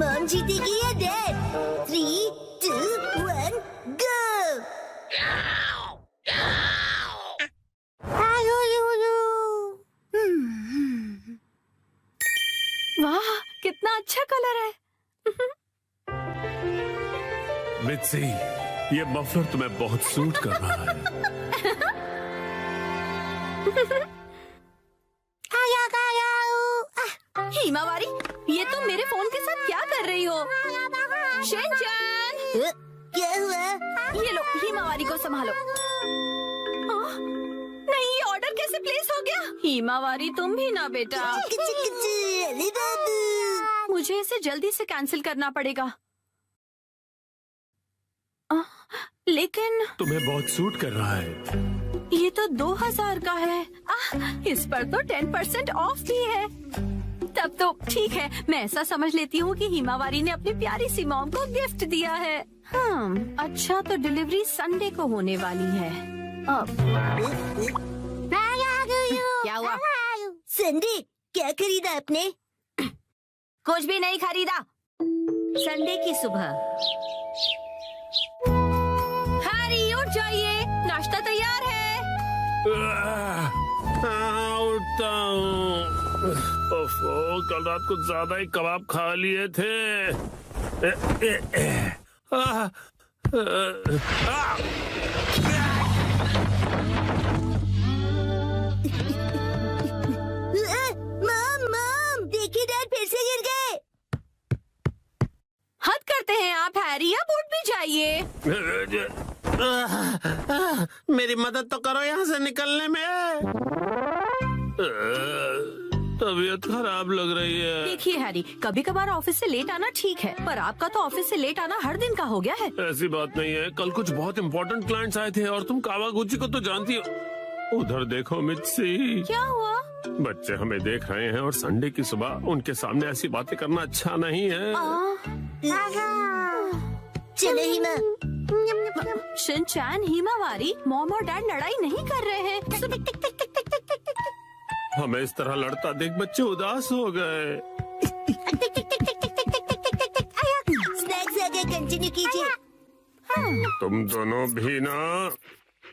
Mom जीतेगी या dad? 3, 2, 1, गो! वाह, कितना अच्छा कलर है। मित्सी, ये मफलर तुम्हें बहुत सूट कर रहा है। हिमावारी, ये तुम मेरे फोन के साथ क्या कर रही हो? शिनचैन! क्या हुआ? ये लो, हिमावारी को संभालो। नहीं, ये ऑर्डर कैसे प्लेस हो गया? हिमावारी, तुम भी ना बेटा। अरे बाबू! मुझे इसे जल्दी से कैंसिल करना पड़ेगा। लेकिन तुम्हें बहुत सूट कर रहा है। ये तो 2000 का है। इस पर तो 10% ऑफ भी है। तब तो ठीक है, मैं ऐसा समझ लेती हूँ कि हिमावारी ने अपनी प्यारी सी मॉम को गिफ्ट दिया है। अच्छा, तो डिलीवरी संडे को होने वाली है। क्या हुआ? संडे, क्या खरीदा आपने? कुछ भी नहीं खरीदा। संडे की सुबह। हैरी, उठ जाइए, नाश्ता तैयार है। उठता हूँ। ओफो, कल रात को ज्यादा ही कबाब खा लिए थे। मॉम, देखिए डैड फिर से गिर गए। हद करते हैं आप हैरी, अब उठ भी जाइए। मेरी मदद तो करो यहाँ से निकलने में। तबीयत खराब लग रही है। देखिए हैरी, कभी कभार ऑफिस से लेट आना ठीक है, पर आपका तो ऑफिस से लेट आना हर दिन का हो गया है। ऐसी बात नहीं है, कल कुछ बहुत इम्पोर्टेंट क्लाइंट्स आए थे और तुम कावागुची को तो जानती हो। उधर देखो मित्सी। क्या हुआ? बच्चे हमें देख रहे हैं और संडे की सुबह उनके सामने ऐसी बातें करना अच्छा नहीं है। चलो हिमा। शिनचैन, हिमावारी, मॉम और डैड लड़ाई नहीं कर रहे हैं। हमें इस तरह लड़ता देख बच्चे उदास हो गए। स्नैक्स आगे कंटिन्यू कीजिए। तुम दोनों भी ना।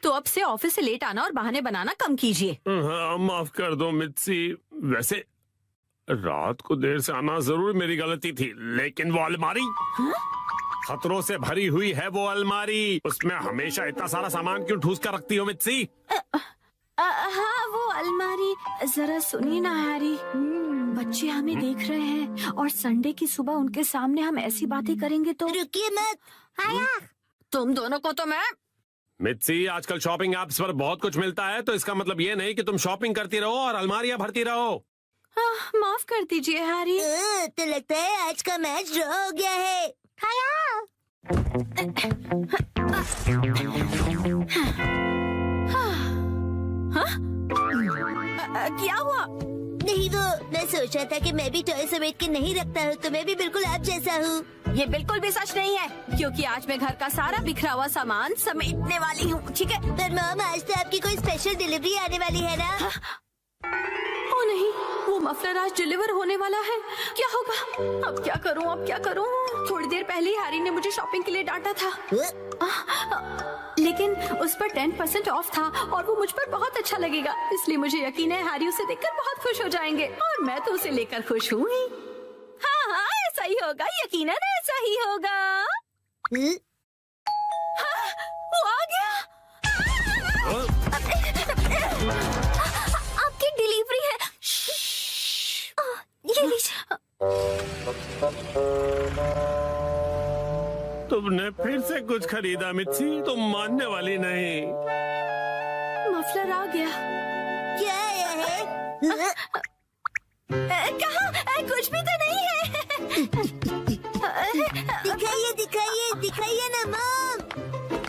तो अब से ऑफिस से लेट आना और बहाने बनाना कम कीजिए। हाँ, माफ कर दो मित्सी। वैसे रात को देर से आना जरूर मेरी गलती थी, लेकिन वो अलमारी खतरों से भरी हुई है। वो अलमारी, उसमें हमेशा इतना सारा सामान क्यों ठूस कर रखती हो मित्सी? हाँ, वो अलमारी। जरा सुनिए ना हैरी, बच्चे हमें देख रहे हैं और संडे की सुबह उनके सामने हम ऐसी बातें करेंगे तो। रुकिए मत। तुम दोनों को तो मैं। मित्सी, आजकल शॉपिंग ऐप्स पर बहुत कुछ मिलता है, तो इसका मतलब ये नहीं कि तुम शॉपिंग करती रहो और अलमारियां भरती रहो। माफ कर दीजिए हैरी। तो लगता है आज का मैच ड्रॉ हो गया है। क्या हुआ? नहीं, वो मैं सोच रहा था कि मैं भी टॉय समेट के नहीं रखता हूँ, तो मैं भी बिल्कुल आप जैसा हूँ। ये बिल्कुल भी सच नहीं है, क्योंकि आज मैं घर का सारा बिखरा हुआ सामान समेटने वाली हूँ, ठीक है? पर मॉम, आज तो आपकी कोई स्पेशल डिलीवरी आने वाली है ना? ओ नहीं, वो मफलर आज डिलीवर होने वाला है। क्या होगा? अब क्या करूँ, अब क्या करूँ? थोड़ी देर पहले हैरी ने मुझे शॉपिंग के लिए डांटा था, लेकिन उस पर 10% ऑफ था और वो मुझ पर बहुत अच्छा लगेगा, इसलिए मुझे यकीन है हैरी उसे देखकर बहुत खुश हो जाएंगे और मैं तो उसे लेकर खुश हूँ ही। हाँ हाँ, ऐसा ही होगा, यकीनन ऐसा ही होगा। हाँ, वो आ गया। आपकी डिलीवरी है। ये लीजिए। तुमने फिर से कुछ खरीदा मित्सी, तुम मानने वाली नहीं। मफलर आ गया। क्या आया है? कहाँ? कुछ भी तो नहीं है। दिखाइए दिखाइए दिखाइए ना मॉम।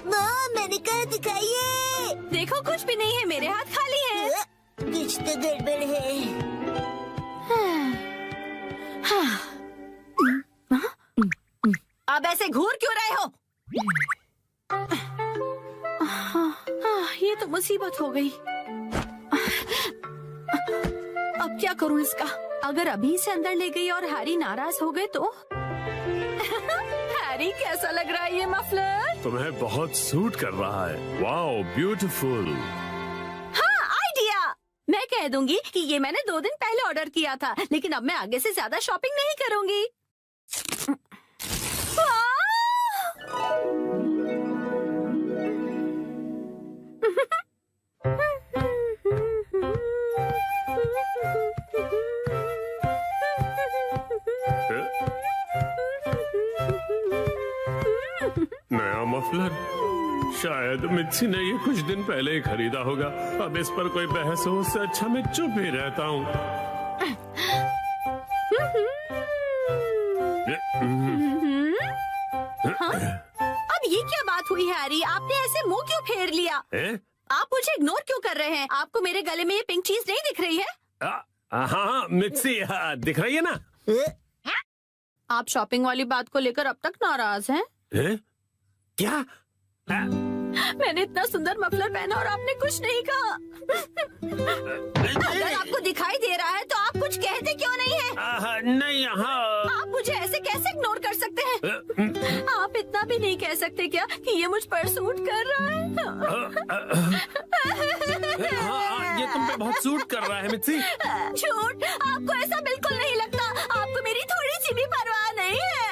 मॉम, मैंने कहा दिखाइए। देखो, कुछ भी नहीं है, मेरे हाथ खाली है। कुछ तो गड़बड़ है। अब ऐसे घूर क्यों रहे हो? ये तो मुसीबत हो गई। अब क्या करूं इसका? अगर अभी से अंदर ले गई और हैरी नाराज हो गए तो? हैरी कैसा लग रहा है ये मफलर? तुम्हें बहुत सूट कर रहा है। Wow, beautiful. हाँ, आइडिया। मैं कह दूंगी कि ये मैंने 2 दिन पहले ऑर्डर किया था, लेकिन अब मैं आगे से ज्यादा शॉपिंग नहीं करूंगी। नया मफलर? शायद मित्सी ने ये कुछ दिन पहले ही खरीदा होगा। अब इस पर कोई बहस हो, उससे अच्छा मैं चुप ही रहता हूँ। अब ये क्या बात हुई हैरी? आपने ऐसे मुंह क्यों फेर लिया? आप मुझे इग्नोर क्यों कर रहे हैं? आपको मेरे गले में ये पिंक चीज नहीं दिख रही है? हाँ मित्सी, दिख रही है ना? आप शॉपिंग वाली बात को लेकर अब तक नाराज हैं? क्या? मैंने इतना सुंदर मफलर पहना और आपने कुछ नहीं कहा। अगर आपको दिखाई दे रहा है तो आप कुछ कहते क्यों नहीं है? नहीं, हाँ। आप मुझे ऐसे कैसे इग्नोर कर सकते हैं? आप इतना भी नहीं कह सकते क्या कि ये मुझ पर सूट कर रहा है? हाँ, ये तुम पे बहुत सूट कर रहा है मित्सी। झूठ, आपको ऐसा बिल्कुल नहीं लगता। आपको मेरी थोड़ी सी भी परवाह नहीं है।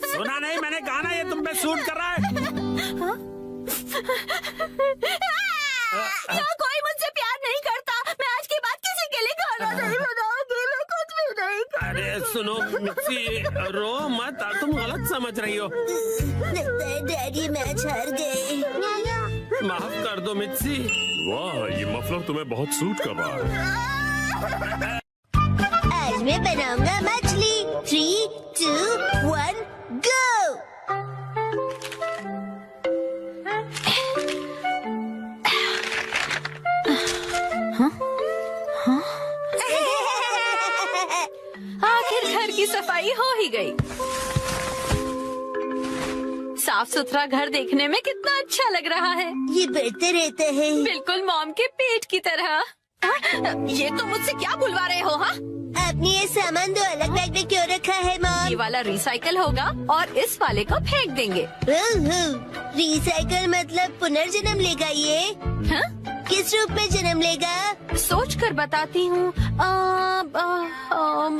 सुना नहीं मैंने कहा ना, ये तुम पे सूट कर रहा है। क्या कोई मुझसे प्यार नहीं करता? मैं आज के बाद किसी के लिए खाना नहीं बनाऊंगी। मैं कुछ भी नहीं करूंगी। अरे सुनो मित्सी, रो मत, तुम गलत समझ रही हो। लगता है डैडी मैच हार गए। माफ कर दो मित्सी। वाह, ये मफलर तुम्हें बहुत सूट कर रहा है। आज मैं बनाऊंगा मछली। 3, 2, 1, गो। आखिर घर की सफाई हो ही गई। साफ सुथरा घर देखने में कितना अच्छा लग रहा है। ये बढ़ते रहता है। बिल्कुल मॉम के पेट की तरह। ये तो मुझसे क्या बुलवा रहे हो? हाँ, आपने ये सामान 2 अलग बैग में क्यों रखा है ये मॉम? वाला रिसाइकल होगा और इस वाले को फेंक देंगे। रिसाइकल मतलब पुनर्जन्म लेगा ये? हाँ? किस रूप में जन्म लेगा? सोच कर बताती हूँ। मॉम,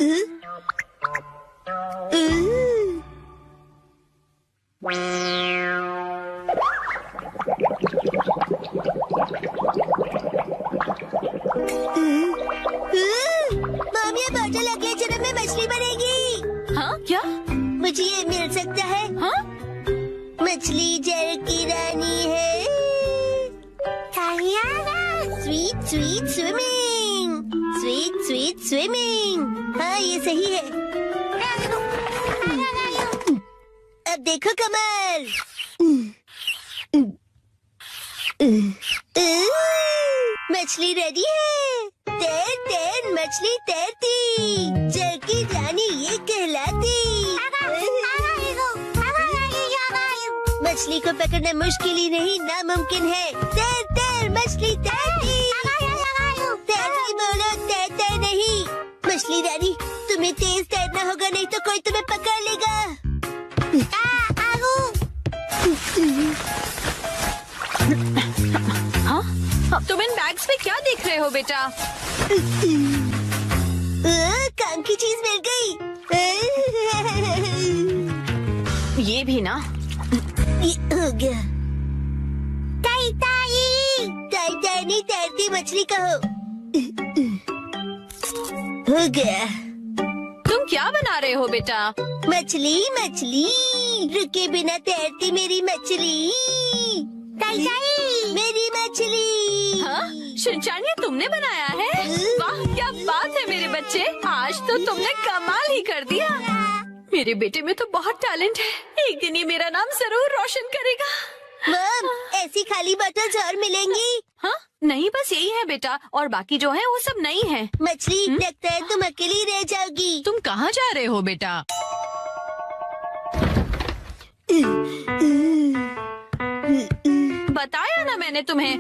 ये बॉटल अगले जन्म में मछली बनेगी। हाँ क्या? मुझे ये मिल सकता है? हाँ? मछली जल की रानी है। Sweet sweet swimming, sweet sweet swimming. हाँ, ये सही है। अब देखो कमल। मछली रेडी है। तैर तैर मछली तैरती, जल की रानी ये कहलाती। मछली को पकड़ना मुश्किल ही नहीं, नामुमकिन है। तैर तैर मछली तैरती। तैरती बोलो, तैरते नहीं। मछली रानी, तुम्हें तेज तैरना होगा, नहीं तो कोई तुम्हें पकड़ लेगा। हाँ? अब तुम इन बैग्स में क्या देख रहे हो बेटा? काम की चीज मिल गई। ये भी ना। ये हो गया। ताई ताई, ताई ताई नहीं, तैरती मछली कहो। हो गया। तुम क्या बना रहे हो बेटा? मछली मछली, रुके बिना तैरती मेरी मछली। ताई ताई, मेरी मछली। हाँ? शिनचान, ये तुमने बनाया है? वाह, क्या बात है मेरे बच्चे, आज तो तुमने कमाल ही कर दिया। मेरे बेटे में तो बहुत टैलेंट है। एक दिन ये मेरा नाम जरूर रोशन करेगा। मॉम, ऐसी खाली बॉटल्स और मिलेंगी? हाँ? नहीं, बस यही है बेटा, और बाकी जो है वो सब नहीं है। मछली, लगता है तुम अकेली रह जाओगी। तुम कहाँ जा रहे हो बेटा? बताया ना मैंने तुम्हें।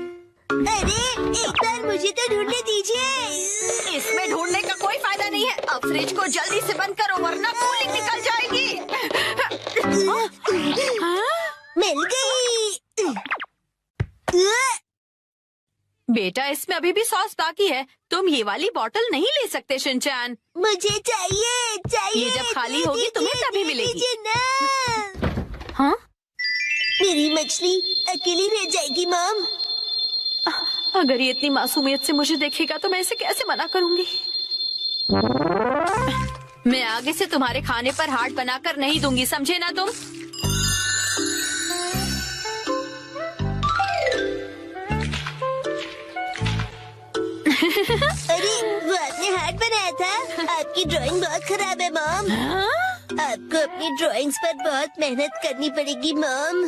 अरे, एक बार मुझे तो ढूंढने दीजिए। इसमें ढूंढने का कोई फायदा नहीं है। अब फ्रिज को जल्दी से बंद करो वरना कूलिंग निकल जाएगी। बेटा इसमें अभी भी सॉस बाकी है, तुम ये वाली बोतल नहीं ले सकते शिनचैन। मुझे चाहिए चाहिए। ये जब खाली होगी तुम्हें तभी मिलेगी। दीजिए ना। हाँ मेरी मछली अकेली रह जाएगी मॉम। अगर ये इतनी मासूमियत से मुझे देखेगा तो मैं इसे कैसे मना करूंगी। मैं आगे से तुम्हारे खाने पर हाथ बनाकर नहीं दूंगी, समझे ना तुम। अरे वो आपने हार्ट बनाया था। आपकी ड्राइंग बहुत खराब है मॉम। आपको अपनी ड्राइंग्स पर बहुत मेहनत करनी पड़ेगी मॉम।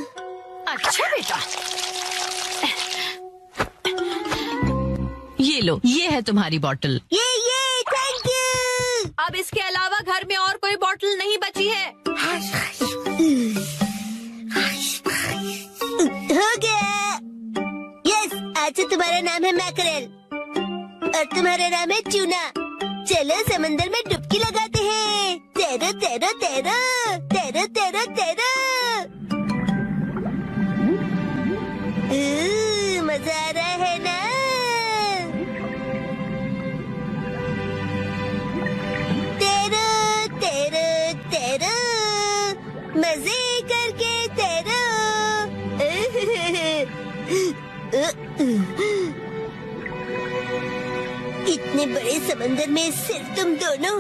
अच्छा बेटा, ये लो, ये है तुम्हारी बोतल। ये थैंक यू। अब इसके अलावा घर में और कोई बोतल नहीं बची है। हो गया। यस, आज से तुम्हारा नाम है मैकरेल और तुम्हारा नाम है ट्यूना। चलो समंदर में डुबकी लगाते हैं। तैरो तैरो तैरो तैरो तैरो तैरो। मजा आ रहा है ना? तैरो तैरो तैरो, मजे करके तैरो। इतने बड़े समंदर में सिर्फ तुम दोनों।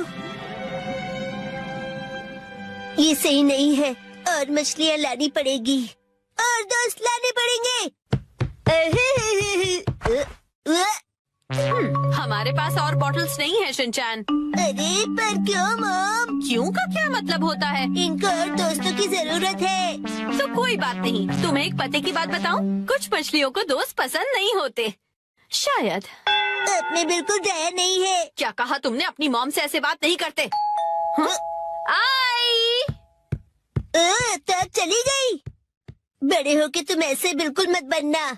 ये सही नहीं है, और मछलियाँ लानी पड़ेगी और दोस्त लाने पड़ेंगे। हमारे पास और बॉटल्स नहीं है शिनचैन। अरे पर क्यों मॉम? क्यों का क्या मतलब होता है? इनको और दोस्तों की जरूरत है। तो कोई बात नहीं, तुम्हें एक पते की बात बताऊं? कुछ मछलियों को दोस्त पसंद नहीं होते, शायद। आपने बिल्कुल दया नहीं है। क्या कहा तुमने? अपनी मॉम से ऐसे बात नहीं करते। हाँ? आई तो अब चली गई। बड़े होके तुम ऐसे बिल्कुल मत बनना।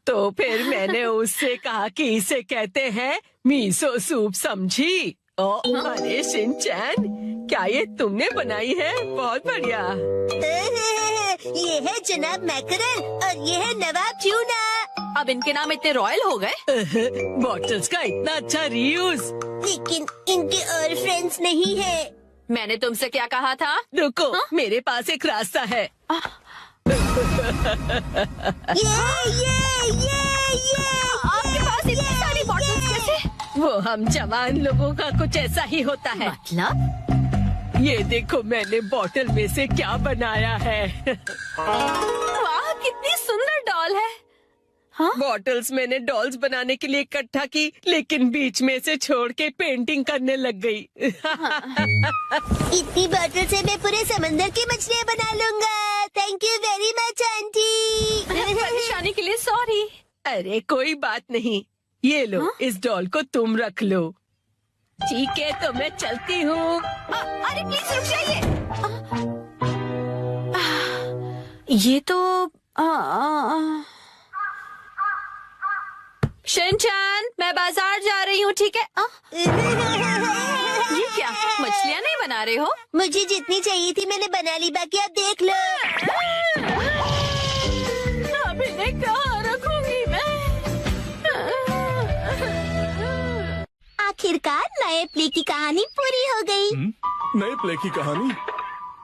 तो फिर मैंने उससे कहा कि इसे कहते हैं मीसो सूप, समझी? अरे शिनचैन, क्या ये तुमने बनाई है? बहुत बढ़िया। ये है जनाब मैकरल और ये है नवाब ट्यूना। अब इनके नाम इतने रॉयल हो गए। बॉटल्स का इतना अच्छा रीयूज। लेकिन इनके और फ्रेंड्स नहीं है। मैंने तुमसे क्या कहा था? रुको, मेरे पास एक रास्ता है। आपके पास इतनी सारी बॉटल्स कैसे? वो हम जवान लोगों का कुछ ऐसा ही होता है। मतलब? ये देखो मैंने बॉटल में से क्या बनाया है। वाह, कितनी सुंदर डॉल है। हाँ? बॉटल्स मैंने डॉल्स बनाने के लिए इकट्ठा की, लेकिन बीच में से छोड़ के पेंटिंग करने लग गई। इतनी बॉटल से मैं पूरे समंदर की मछलियाँ बना लूंगा। Thank you very much aunty. परेशानी के लिए सॉरी। अरे कोई बात नहीं, ये लो। इस डॉल को तुम रख लो। ठीक है, तो मैं चलती हूँ। अरे प्लीज रुक जाइए। ये तो शिनचैन, मैं बाजार जा रही हूँ, ठीक है? ये क्या, मछलियाँ नहीं बना रहे हो? मुझे जितनी चाहिए थी मैंने बना ली, बाकी आप देख लो। अब इन्हें कहाँ रखूंगी मैं? आखिरकार नए प्ले की कहानी पूरी हो गई। नए प्ले की कहानी?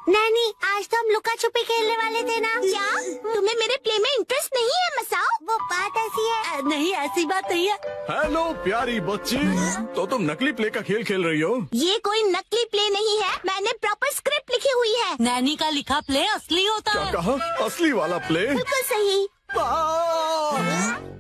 नानी, आज तो हम लुका छुपी खेलने वाले थे ना। क्या तुम्हें मेरे प्ले में इंटरेस्ट नहीं है मसाओ? वो बात ऐसी है। नहीं, ऐसी बात नहीं है। हेलो प्यारी बच्ची, तो तुम नकली प्ले का खेल खेल रही हो? ये कोई नकली प्ले नहीं है, मैंने प्रॉपर स्क्रिप्ट लिखी हुई है। नैनी का लिखा प्ले असली होता क्या है। कहा? असली वाला प्ले? बिल्कुल सही।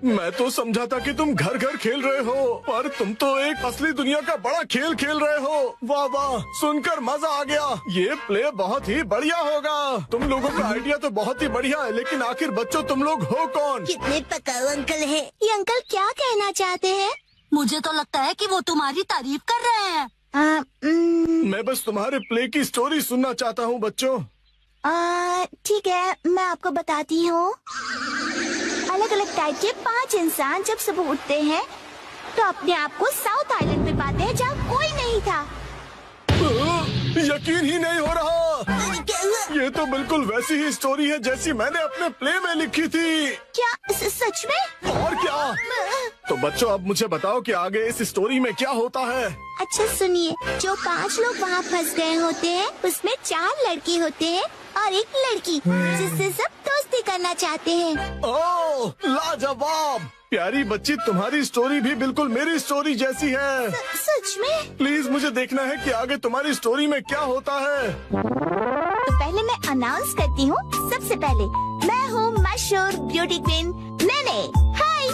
मैं तो समझा था कि तुम घर घर खेल रहे हो, पर तुम तो एक असली दुनिया का बड़ा खेल खेल रहे हो। वाह वाह, सुनकर मजा आ गया। ये प्ले बहुत ही बढ़िया होगा। तुम लोगों का आइडिया तो बहुत ही बढ़िया है, लेकिन आखिर बच्चों तुम लोग हो कौन? कितने पकाऊ अंकल हैं। ये अंकल क्या कहना चाहते हैं? मुझे तो लगता है कि वो तुम्हारी तारीफ कर रहे हैं। मैं बस तुम्हारे प्ले की स्टोरी सुनना चाहता हूँ बच्चों। ठीक है, मैं आपको बताती हूँ। अलग अलग टाइप के 5 इंसान जब सुबह उठते हैं तो अपने आप को साउथ आइलैंड में पाते हैं जहाँ कोई नहीं था। यकीन ही नहीं हो रहा। क्या हुआ? ये तो बिल्कुल वैसी ही स्टोरी है जैसी मैंने अपने प्ले में लिखी थी। क्या सच में? और क्या? तो बच्चों अब मुझे बताओ कि आगे इस स्टोरी में क्या होता है। अच्छा सुनिए, जो 5 लोग वहाँ फंस गए होते हैं उसमें 4 लड़के होते हैं और 1 लड़की जिससे सब दोस्ती करना चाहते हैं। ओह लाजवाब! प्यारी बच्ची, तुम्हारी स्टोरी भी बिल्कुल मेरी स्टोरी जैसी है। सच में? प्लीज मुझे देखना है कि आगे तुम्हारी स्टोरी में क्या होता है। तो पहले मैं अनाउंस करती हूँ। सबसे पहले मैं हूँ मशहूर ब्यूटी क्वीन नेने। हाय,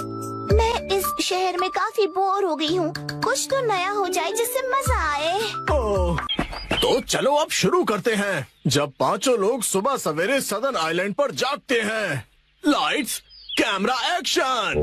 मैं इस शहर में काफी बोर हो गई हूँ। कुछ तो नया हो जाए जिससे मजा आए। ओह, तो चलो अब शुरू करते हैं। जब 5 लोग सुबह सवेरे सदन आइलैंड पर जागते हैं। Lights, camera, action.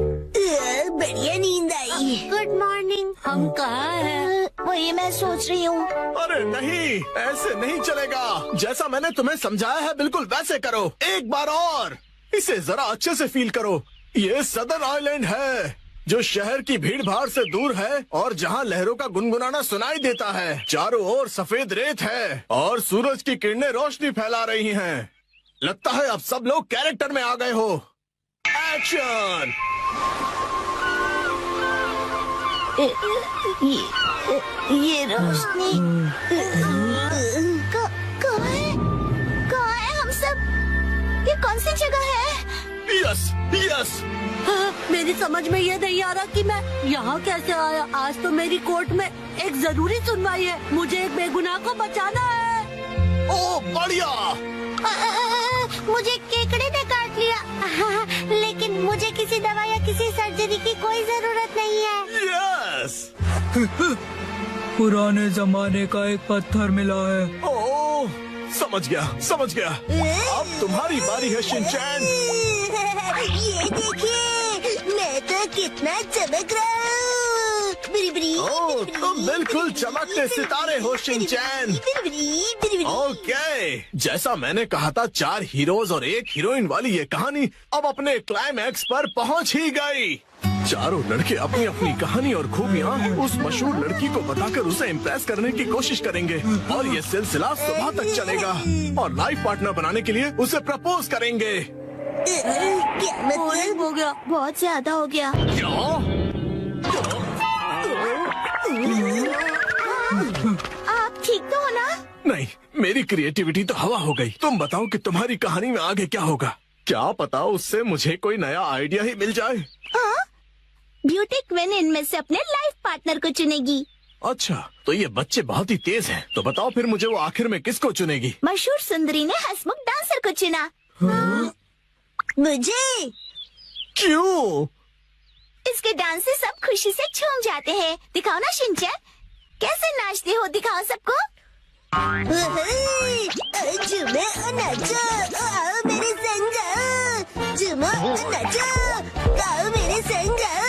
बढ़िया नींद आई। Good morning. हम कहाँ हैं? वही मैं सोच रही हूँ। अरे नहीं, ऐसे नहीं चलेगा। जैसा मैंने तुम्हें समझाया है बिल्कुल वैसे करो। एक बार और इसे जरा अच्छे से फील करो। ये सदर आइलैंड है जो शहर की भीड़ भाड़ से दूर है और जहाँ लहरों का गुनगुनाना सुनाई देता है। चारों ओर सफेद रेत है और सूरज की किरणें रोशनी फैला रही हैं। लगता है अब सब लोग कैरेक्टर में आ गए हो। एक्शन। ये रोशनी कहाँ है हम सब? ये कौन सी जगह है? Yes yes. मेरी समझ में ये नहीं आ रहा कि मैं यहाँ कैसे आया। आज तो मेरी कोर्ट में एक जरूरी सुनवाई है। मुझे एक बेगुनाह को बचाना है। ओ बढ़िया। मुझे केकड़े ने काट लिया। लेकिन मुझे किसी दवा या किसी सर्जरी की कोई जरूरत नहीं है। यस। पुराने जमाने का एक पत्थर मिला है। ओह, समझ गया। अब तुम्हारी बारी है शिनचैन। ये देखिए, मैं तो कितना चमक रहा हूँ। ओह, तुम बिल्कुल चमकते सितारे हो शिनचैन। ओके, जैसा मैंने कहा था 4 हीरोज और 1 हीरोइन वाली ये कहानी अब अपने क्लाइमैक्स पर पहुंच ही गई। चारों लड़के अपनी अपनी कहानी और खूबियाँ उस मशहूर लड़की को बताकर उसे इम्प्रेस करने की कोशिश करेंगे और ये सिलसिला सुबह तक चलेगा और लाइफ पार्टनर बनाने के लिए उसे प्रपोज करेंगे। क्या मतलब? हो गया। बहुत ज्यादा हो गया। आप ठीक तो हो ना? नहीं, मेरी क्रिएटिविटी तो हवा हो गई। तुम बताओ कि तुम्हारी कहानी में आगे क्या होगा। क्या पता उससे मुझे कोई नया आइडिया ही मिल जाए। हाँ? ब्यूटी क्वीन इनमें से अपने लाइफ पार्टनर को चुनेगी। अच्छा, तो ये बच्चे बहुत ही तेज हैं। तो बताओ फिर मुझे वो आखिर में किसको चुनेगी? मशहूर सुंदरी ने हंसमुख डांसर को चुना। मुझे? क्यों? इसके डांस से सब खुशी से झूम जाते हैं। दिखाओ ना शिनचैन, कैसे नाचते हो, दिखाओ सबको। झूमो और नाचो, आओ मेरे संग आओ। झूमो और नाचो, आओ मेरे संग आओ।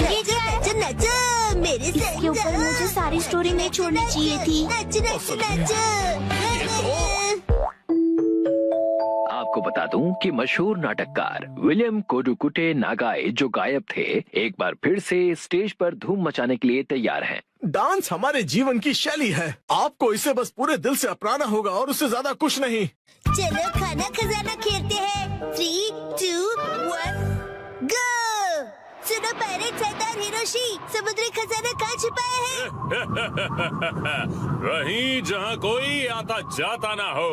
नाचो नाचो मेरे संग। इसके ऊपर मुझे सारी स्टोरी नहीं छोड़नी चाहिए थी। नाचो नाचो नाचो। आपको बता दूं कि मशहूर नाटककार विलियम कोडुकुटे नागाई जो गायब थे, एक बार फिर से स्टेज पर धूम मचाने के लिए तैयार हैं। डांस हमारे जीवन की शैली है। आपको इसे बस पूरे दिल से अपनाना होगा और उससे ज्यादा कुछ नहीं। चलो खाना खजाना खेलते हैं। 3, 2, 1, गो। सुनो पायरेट सरदार हिरोशी, समुद्री खजाना कहाँ छुपाया है? वहीं जहाँ कोई आता जाता ना हो।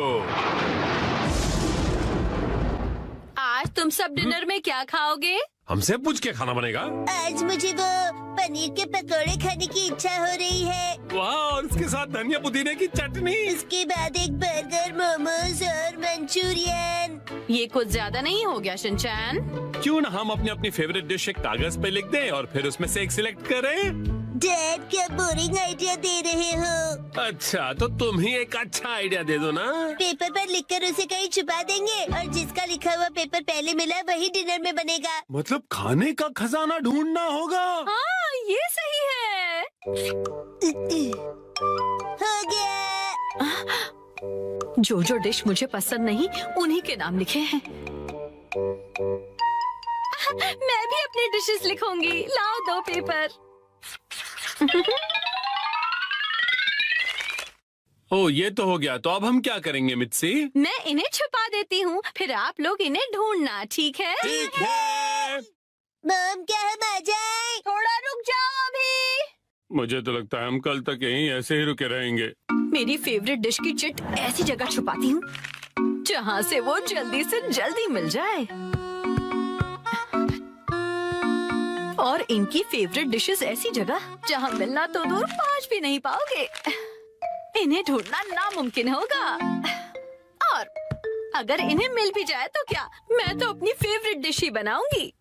आज तुम सब डिनर में क्या खाओगे? हमसे पूछ के खाना बनेगा। आज मुझे वो पनीर के पकौड़े खाने की इच्छा हो रही है। वाह, और उसके साथ धनिया पुदीने की चटनी। उसके बाद एक बर्गर, मोमोज और मंचूरियन। ये कुछ ज्यादा नहीं हो गया शिनचैन? क्यों ना हम अपनी अपनी फेवरेट डिश एक कागज पे लिख दें और फिर उसमें से एक सिलेक्ट करें। डैड, क्या बोरिंग आइडिया दे रहे हो? अच्छा, तो तुम ही एक अच्छा आइडिया दे दो ना। पेपर पर लिखकर उसे कहीं छुपा देंगे और जिसका लिखा हुआ पेपर पहले मिला वही डिनर में बनेगा। मतलब खाने का खजाना ढूंढना होगा। हाँ, ये सही है। हो गया। जो जो डिश मुझे पसंद नहीं उन्हीं के नाम लिखे हैं। मैं भी अपनी डिशेस लिखूंगी। लाओ 2 पेपर। ओ, ये तो हो गया। तो अब हम क्या करेंगे मित्सी? मैं इन्हें छुपा देती हूँ, फिर आप लोग इन्हें ढूंढना, ठीक है? ठीक है। मॉम क्या हम आ जाएं? थोड़ा रुक जाओ अभी। मुझे तो लगता है हम कल तक यहीं ऐसे ही रुके रहेंगे। मेरी फेवरेट डिश की चिट ऐसी जगह छुपाती हूँ जहाँ से वो जल्दी से जल्दी मिल जाए, और इनकी फेवरेट डिशेस ऐसी जगह जहाँ मिलना तो दूर पहुँच भी नहीं पाओगे। इन्हें ढूंढना नामुमकिन होगा, और अगर इन्हें मिल भी जाए तो क्या, मैं तो अपनी फेवरेट डिश ही बनाऊंगी।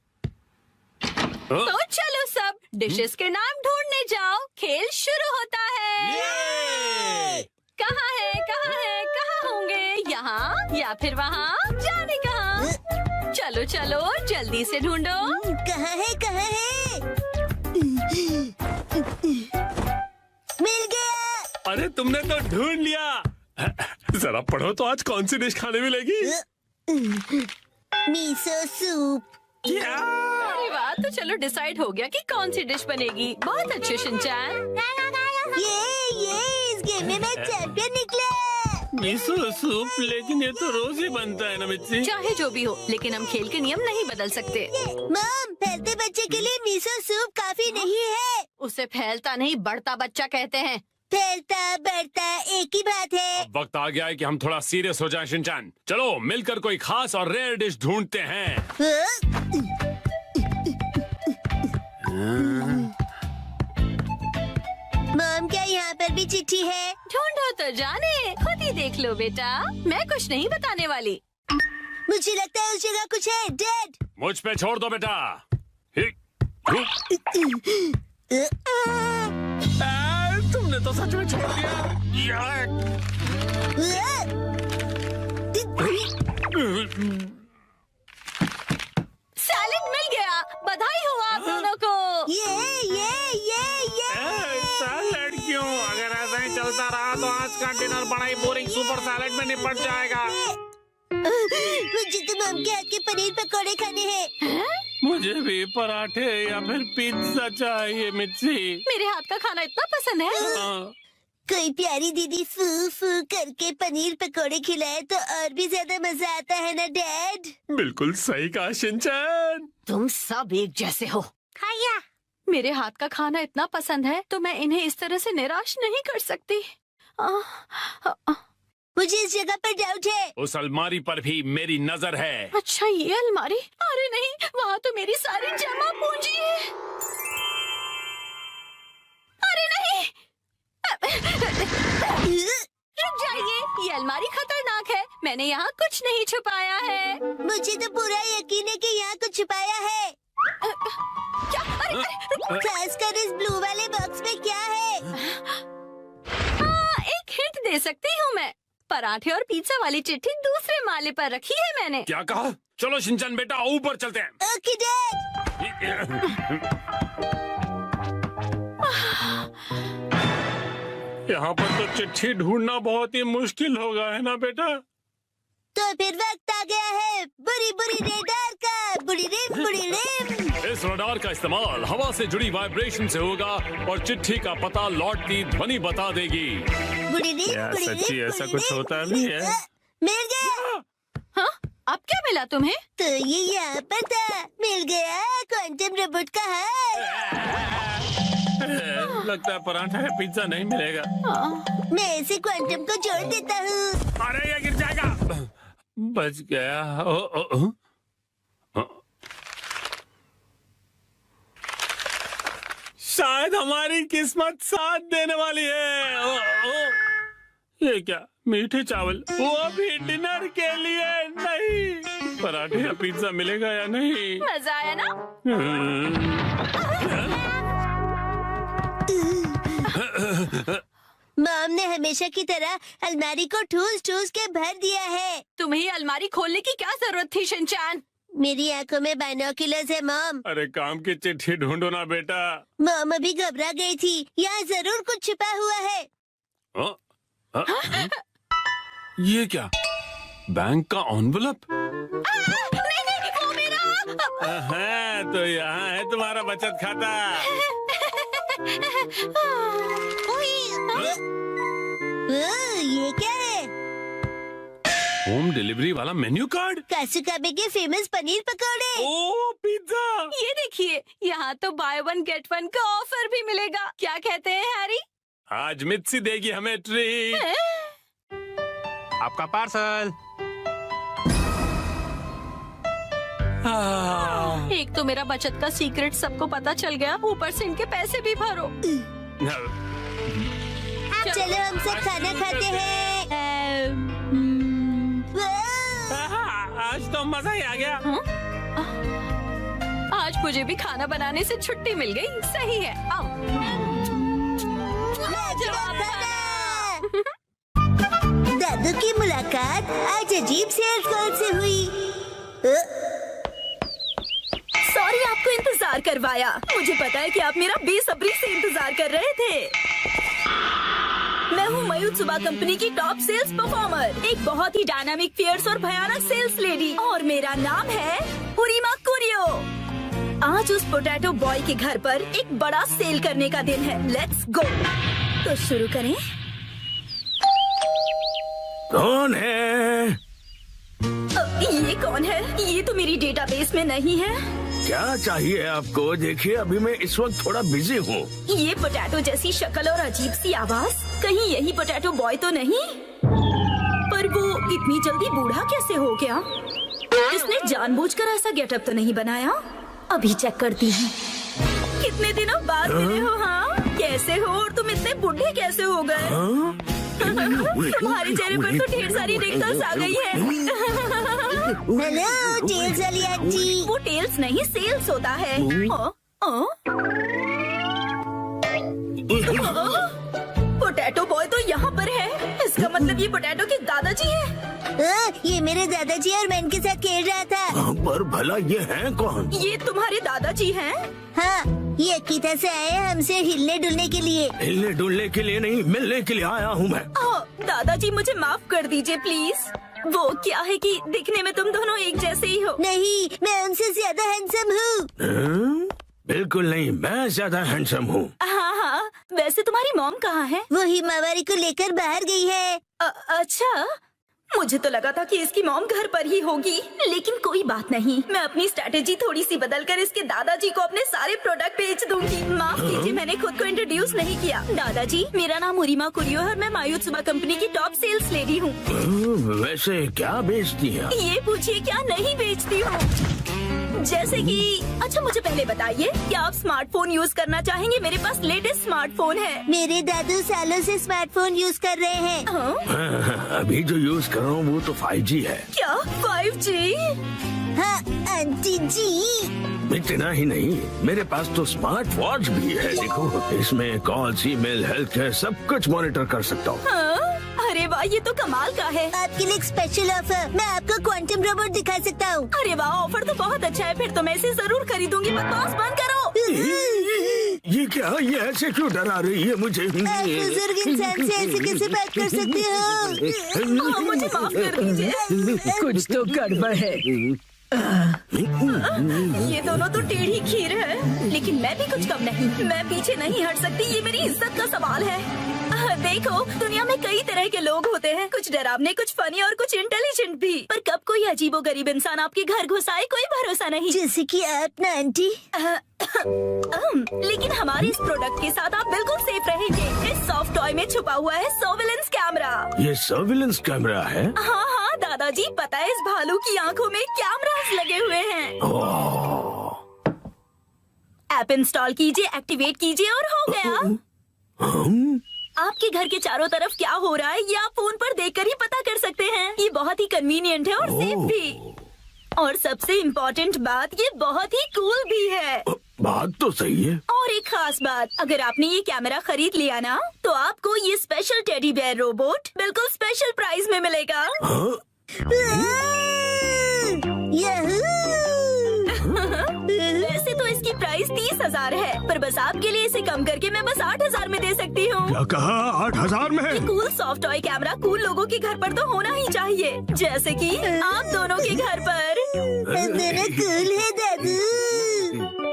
तो चलो सब डिशेस के नाम ढूंढने जाओ, खेल शुरू होता है। कहाँ है, कहाँ है, कहाँ होंगे? यहाँ या फिर वहाँ? जाने कहाँ? चलो चलो जल्दी से ढूंढो। कहाँ है, कहाँ है? मिल गया। अरे तुमने तो ढूंढ लिया। जरा पढ़ो तो आज कौन सी डिश खाने मिलेगी? मीसो सूप। अरे वाह, तो चलो डिसाइड हो गया कि कौन सी डिश बनेगी। बहुत अच्छे शिनचैन। ये इस गेम में मैं चैंपियन निकला। मिसो सूप, लेकिन ये तो रोज ही बनता है ना मित्सी। चाहे जो भी हो, लेकिन हम खेल के नियम नहीं बदल सकते। मॉम, फैलते बच्चे के लिए मीसो सूप काफी नहीं है। उसे फैलता नहीं बढ़ता बच्चा कहते हैं। फैलता बढ़ता एक ही बात है। अब वक्त आ गया है कि हम थोड़ा सीरियस हो जाएं शिनचैन। चलो मिलकर कोई खास और रेयर डिश ढूंढते हैं। मॉम क्या यहाँ पर भी चिट्ठी है? ढूंढो तो जाने, खुद ही देख लो बेटा, मैं कुछ नहीं बताने वाली। मुझे लगता है उस जगह कुछ है। डैड, मुझ पे छोड़ दो बेटा। तुमने तो सच में छोड़ दिया। सैलेड मिल गया, बधाई हो आप दोनों को। ये सैलेड क्यों? अगर ऐसा ही चलता रहा तो आज का डिनर बड़ा ही बोरिंग सुपर सैलेड में निपट जाएगा। मुझे तो मॉम के हाथ के पनीर पकौड़े खाने हैं। मुझे भी पराठे या फिर पिज्जा चाहिए मिर्ची। मेरे हाथ का खाना इतना पसंद है। कोई प्यारी दीदी फू फू करके पनीर पकौड़े खिलाए तो और भी ज्यादा मजा आता है ना डैड? बिल्कुल सही कहा शिनचैन। तुम सब एक जैसे हो। खाया। मेरे हाथ का खाना इतना पसंद है तो मैं इन्हें इस तरह से निराश नहीं कर सकती। मुझे इस जगह पर डाउट है। उस अलमारी पर भी मेरी नजर है। अच्छा, ये अलमारी? अरे नहीं, वहाँ तो मेरी सारी जमा पूंजी है। अरे नहीं, रुक जाइए, ये अलमारी खतरनाक है। मैंने यहाँ कुछ नहीं छुपाया है। मुझे तो पूरा यकीन है कि यहाँ कुछ छुपाया है। क्या? अरे, रुको। खासकर इस ब्लू वाले बॉक्स में क्या है? हाँ, एक हिंट दे सकती हूँ मैं। पराठे और पिज्जा वाली चिट्ठी दूसरे माले पर रखी है मैंने। क्या कहा? चलो शिनचैन बेटा ऊपर चलते हैं। Okay dad. यहाँ पर तो चिट्ठी ढूंढना बहुत ही मुश्किल होगा, है ना बेटा? तो फिर वक्त आ गया है बुरी बुरी रेडार का। बुरी रिम। इस रडार का इस्तेमाल हवा से जुड़ी वाइब्रेशन से होगा और चिट्ठी का पता लौटती ध्वनि बता देगी। बुरी रिम, यार, बुरी सच्ची रिम, ऐसा बुरी कुछ रिम, होता बुरी भी रिम। है? मिल गया। हाँ, अब क्या मिला तुम्हें? तो ये यहाँ पर था। मिल गया क्वांटम रोबोट का हार। लगता है पराठा या पिज्जा नहीं मिलेगा। मैं इसे क्वांटम को जोड़ देता हूँ। अरे ये गिर जाएगा। बच गया। शायद हमारी किस्मत साथ देने वाली है। ये क्या? मीठे चावल, वो भी डिनर के लिए नहीं। पराठे या पिज्जा मिलेगा या नहीं? मजा आया ना? मॉम ने हमेशा की तरह अलमारी को ठूस ठूस के भर दिया है। तुम्हें अलमारी खोलने की क्या जरूरत थी शिनचैन? मेरी आंखों में बाइनोक्यूलर्स है मॉम। अरे काम की चिट्ठी ढूंढो ना बेटा। मॉम अभी घबरा गई थी। यहाँ जरूर कुछ छिपा हुआ है। ये क्या? बैंक का एनवेलप? नहीं, वो मेरा। हाँ, तो यहाँ है तुम्हारा बचत खाता। ये क्या है? होम डिलीवरी वाला मेन्यू कार्ड। कासुकाबे के फेमस पनीर पकौड़े। ओ पिज्जा। ये देखिए, यहाँ तो बाय वन गेट वन का ऑफर भी मिलेगा। क्या कहते हैं हैरी? आज मित्सी देगी हमें ट्रीट। आपका पार्सल। एक तो मेरा बचत का सीक्रेट सबको पता चल गया, ऊपर से इनके पैसे भी भरो। चलो हम सब खाना खाते हैं। आज तो मजा ही आ गया। आज मुझे भी खाना बनाने से छुट्टी मिल गई। सही है। आओ। दादू की मुलाकात आज अजीब से अल्फाज से हुई। सॉरी आपको इंतजार करवाया। मुझे पता है कि आप मेरा बेसब्री से इंतजार कर रहे थे। मैं हूँ मायुत्सुबा कंपनी की टॉप सेल्स परफॉर्मर, एक बहुत ही डायनामिक, फियर्स और भयानक सेल्स लेडी, और मेरा नाम है उरीमा कुरियो। आज उस पोटैटो बॉय के घर पर एक बड़ा सेल करने का दिन है। Let's go. तो शुरू करें। कौन है? ये कौन है? ये तो मेरी डेटाबेस में नहीं है। क्या चाहिए आपको? देखिए अभी मैं इस वक्त थोड़ा बिजी हूँ। ये पोटैटो जैसी शक्ल और अजीब सी आवाज, कहीं यही पोटैटो बॉय तो नहीं? पर वो इतनी जल्दी बूढ़ा कैसे हो गया? इसने जानबूझकर ऐसा गेटअप तो नहीं बनाया? अभी चेक करती हूँ। कितने दिनों बाद मिले हो? हाँ, कैसे हो? और तुम इतने बूढ़े कैसे हो गए? तुम्हारे चेहरे पर तो ढेर सारी रिंकल्स आ गई है। हेलो टेल्स वाली आंटी। वो टेल्स नहीं, सेल्स होता है। पोटैटो बॉय तो यहाँ पर है। इसका मतलब ये पोटैटो के दादाजी हैं। ये मेरे दादाजी और मैं इनके साथ खेल रहा था। पर भला ये हैं कौन? ये तुम्हारे दादाजी हैं? हाँ, ये अकीता से आए हैं हमसे हिलने डुलने के लिए। हिलने डुलने के लिए नहीं, मिलने के लिए आया हूँ मैं। दादाजी मुझे माफ कर दीजिए प्लीज। वो क्या है कि दिखने में तुम दोनों एक जैसे ही हो। नहीं, मैं उनसे ज्यादा हैंडसम हूँ। बिल्कुल नहीं, मैं ज्यादा हैंडसम हूँ। हाँ, वैसे तुम्हारी मॉम कहाँ है? वो हिमावारी को लेकर बाहर गई है। अच्छा, मुझे तो लगा था कि इसकी मॉम घर पर ही होगी, लेकिन कोई बात नहीं। मैं अपनी स्ट्रैटेजी थोड़ी सी बदलकर इसके दादाजी को अपने सारे प्रोडक्ट बेच दूंगी। माफ कीजिए, मैंने खुद को इंट्रोड्यूस नहीं किया। दादाजी, मेरा नाम उरीमा कुरियो है और मैं मायुत्सुबा कंपनी की टॉप सेल्स लेडी हूँ। वैसे क्या बेचती हैं? ये पूछिए, क्या नहीं बेचती हूँ? जैसे कि अच्छा, मुझे पहले बताइए, क्या आप स्मार्टफोन यूज करना चाहेंगे? मेरे पास लेटेस्ट स्मार्टफोन है। मेरे दादू सालों से स्मार्टफोन यूज कर रहे हैं। अभी जो यूज कर रहा हूँ वो तो 5G है। क्या 5G? हाँ आंटी जी। इतना ही नहीं, मेरे पास तो स्मार्ट वॉच भी है। देखो, इसमें कॉल्स, ईमेल, हेल्थ केयर सब कुछ मॉनिटर कर सकता हूँ। अरे वाह, ये तो कमाल का है। आपके लिए एक स्पेशल ऑफर, मैं आपको क्वांटम रोबोट दिखा सकता हूँ। अरे वाह, ऑफर तो बहुत अच्छा है। फिर तो मैं इसे जरूर खरीदूंगी। बकवास बंद करो। ये क्या? ये ऐसे क्यों डरा रही है मुझे? आप बुजुर्ग इंसान से ऐसे कैसे बात कर सकते हो? मुझे माफ कर दीजिए। कुछ तो गड़बड़ है। ये दोनों तो टेढ़ी खीर है, लेकिन मैं भी कुछ कम नहीं। मैं पीछे नहीं हट सकती, ये मेरी इज्जत का सवाल है। देखो, दुनिया में कई तरह के लोग होते हैं, कुछ डरावने, कुछ फनी और कुछ इंटेलिजेंट भी। पर कब कोई अजीबोगरीब इंसान आपके घर घुस आए, कोई भरोसा नहीं। जैसे कि आप ना आंटी। लेकिन हमारे इस प्रोडक्ट के साथ आप बिल्कुल सेफ रहेंगे। इस सॉफ्ट टॉय में छुपा हुआ है सर्विलेंस कैमरा। ये सर्विलेंस कैमरा है? हाँ, दादाजी, पता है इस भालू की आंखों में कैमरास लगे हुए हैं। ऐप इंस्टॉल कीजिए, एक्टिवेट कीजिए और हो गया। आपके घर के चारों तरफ क्या हो रहा है, ये आप फोन पर देखकर ही पता कर सकते हैं। ये बहुत ही कन्वीनियंट है और सेफ भी। और सबसे इम्पोर्टेंट बात, ये बहुत ही कूल भी है। बात तो सही है। और एक खास बात, अगर आपने ये कैमरा खरीद लिया ना, तो आपको ये स्पेशल टेडी बेयर रोबोट बिल्कुल स्पेशल प्राइस में मिलेगा। वैसे तो इसकी प्राइस 30,000 है, पर बस आपके लिए इसे कम करके मैं बस 8,000 में दे सकती हूँ। क्या कहा? 8,000 में? ये cool soft toy camera cool लोगों के घर पर तो होना ही चाहिए, जैसे कि आप दोनों के घर पर। दोनों कूल है दादू।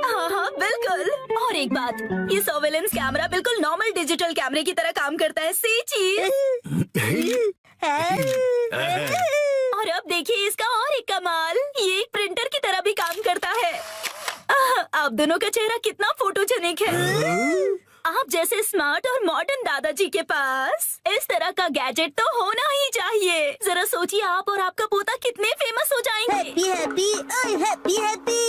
हाँ, बिल्कुल। और एक बात, ये सर्वेलेंस कैमरा बिल्कुल नॉर्मल डिजिटल कैमरे की तरह काम करता है। सी चीज। और अब देखिए इसका और एक कमाल, ये एक प्रिंटर की तरह भी काम करता है। आप दोनों का चेहरा कितना फोटोजेनिक है। आप जैसे स्मार्ट और मॉडर्न दादाजी के पास इस तरह का गैजेट तो होना ही चाहिए। जरा सोचिए आप और आपका पोता कितने फेमस हो जाएंगे। हैप्पी हैप्पी ओए हैप्पी हैप्पी।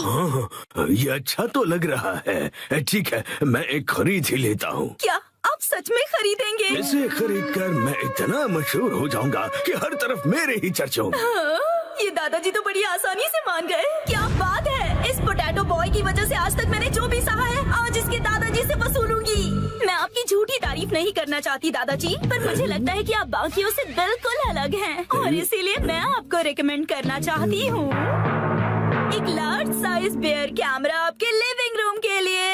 हाँ, ये अच्छा तो लग रहा है। ठीक है, मैं एक खरीद ही लेता हूँ। क्या आप सच में खरीदेंगे? इसे खरीद कर मैं इतना मशहूर हो जाऊंगा कि हर तरफ मेरे ही चर्चे होंगे। हाँ, ये दादाजी तो बड़ी आसानी से मान गए। क्या बात है, इस पोटैटो बॉय की वजह से आज तक मैंने जो भी सहा है आज इसके दादाजी से वसूलूंगी। मैं आपकी झूठी तारीफ नहीं करना चाहती दादाजी, पर मुझे लगता है कि आप बाकियों से बिल्कुल अलग हैं और इसीलिए मैं आपको रिकमेंड करना चाहती हूँ एक लार्ज साइज बेयर कैमरा आपके लिविंग रूम के लिए।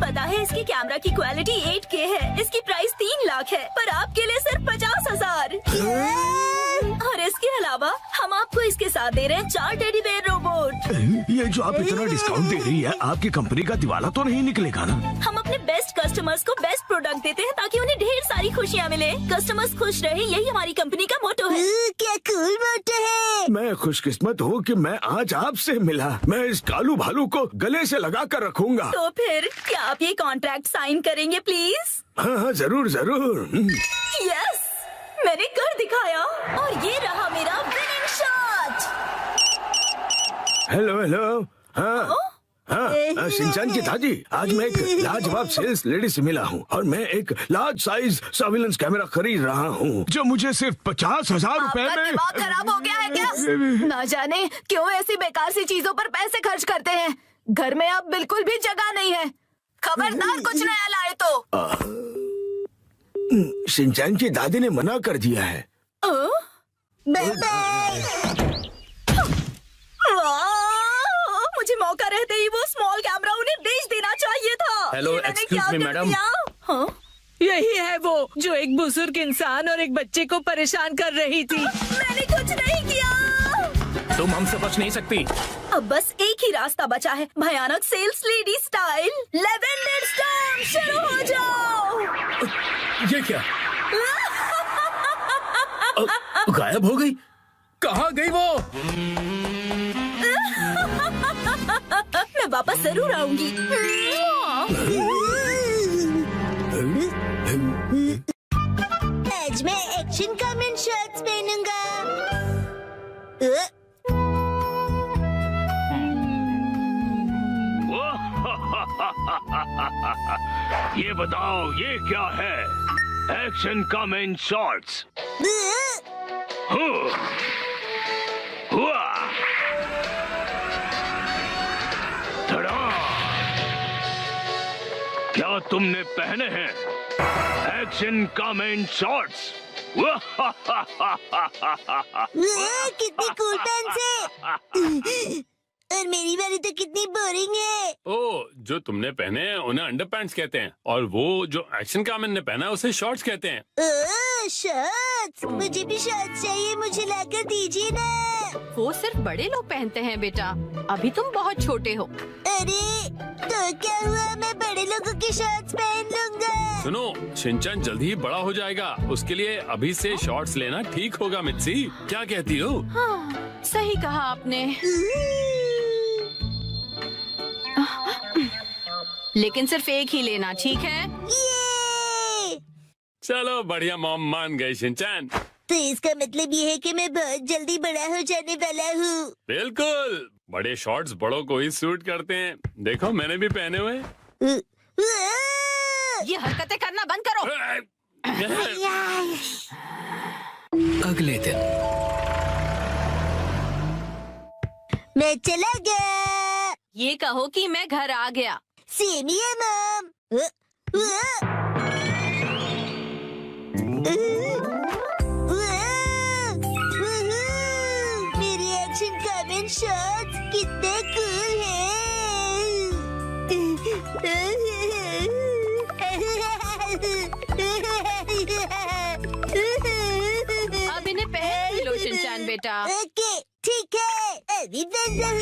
पता है इसकी कैमरा की क्वालिटी 8K है, इसकी प्राइस 3 लाख है, पर आपके लिए सिर्फ 50,000। और इसके अलावा हम आपको इसके साथ दे रहे हैं 4 टेडी बेयर रोबोट। ये जो आप इतना डिस्काउंट दे रही है, आपकी कंपनी का दिवाला तो नहीं निकलेगा ना? हम अपने बेस्ट कस्टमर्स को बेस्ट प्रोडक्ट देते हैं ताकि उन्हें ढेर सारी खुशियाँ मिले। कस्टमर्स खुश रहे, यही हमारी कंपनी का मोटो है। क्या कूल मोटो है। मैं खुशकिस्मत हूँ कि मैं आज आपसे मिला। मैं इस कालू भालू को गले से लगा कर रखूंगा। तो फिर क्या आप ये कॉन्ट्रैक्ट साइन करेंगे प्लीज? हाँ हाँ, जरूर जरूर। यस, मैंने कर दिखाया और ये रहा मेरा विनिंग शॉट। Hello hello. हाँ हाँ, शिनचैन की दादी, आज मैं एक लाजवाब सेल्स लेडी से मिला हूँ और मैं एक लार्ज साइज सर्विलेंस कैमरा खरीद रहा हूँ जो मुझे सिर्फ 50,000 रुपए आपका में। दिमाग खराब हो गया है क्या? ना जाने क्यों ऐसी बेकार सी चीजों पर पैसे खर्च करते हैं। घर में अब बिल्कुल भी जगह नहीं है। खबरदार कुछ नया लाए तो। शिनचैन की दादी ने मना कर दिया है। Bye bye. मुझे मौका रहते ही वो स्मॉल कैमरा उन्हें बेच देना चाहिए था। हेलो, ये मैंने एक्सक्यूज क्या मी कर मैडम। दिया? हाँ? यही है वो जो एक बुजुर्ग इंसान और एक बच्चे को परेशान कर रही थी। मैंने कुछ नहीं किया। तुम हमसे बच नहीं सकती। अब बस एक ही रास्ता बचा है, भयानक sales lady style. Lavender storm शुरू हो जाओ। ये क्या? गायब हो गई। कहाँ गई वो? मैं वापस जरूर आऊंगी। आज मैं एक्शन कमेंट शर्ट्स पहनूंगा। ये बताओ ये क्या है? Action comment shorts. क्या तुमने पहने हैं एक्शन कमेंट शॉर्ट्स? कितनी कूल पैंट्स है। और मेरी वाली तो कितनी बोरिंग है। ओ, जो तुमने पहने हैं उन्हें अंडरपैंट्स कहते हैं और वो जो एक्शन कामन ने पहना है उसे शॉर्ट्स कहते हैं। ओह शर्ट्स, मुझे भी शर्ट्स चाहिए, मुझे लाकर दीजिए ना। वो सिर्फ बड़े लोग पहनते हैं बेटा, अभी तुम बहुत छोटे हो। अरे तो क्या हुआ, मैं बड़े लोगों की शर्ट्स पहन लूंगा। सुनो, शिनचैन जल्दी ही बड़ा हो जाएगा, उसके लिए अभी से शॉर्ट्स लेना ठीक होगा। मित्सी, क्या कहती हो? हाँ, सही कहा आपने। लेकिन सिर्फ एक ही लेना, ठीक है? ये चलो बढ़िया, मॉम मान गई शिनचैन। तो इसका मतलब ये है कि मैं बहुत जल्दी बड़ा हो जाने वाला हूँ। बिल्कुल, बड़े शॉर्ट्स बड़ों को ही सूट करते हैं। देखो मैंने भी पहने हुए। ये हरकतें करना बंद करो। अगले दिन मैं चला गया। ये कहो कि मैं घर आ गया। सेम ही है मॉम। मेरी एक्शन कमेंट शॉट्स कितने कूल हैं। अब इन्हें पहन लो शिनचैन बेटा। ओके ठीक है, अभी बन रहा हूँ।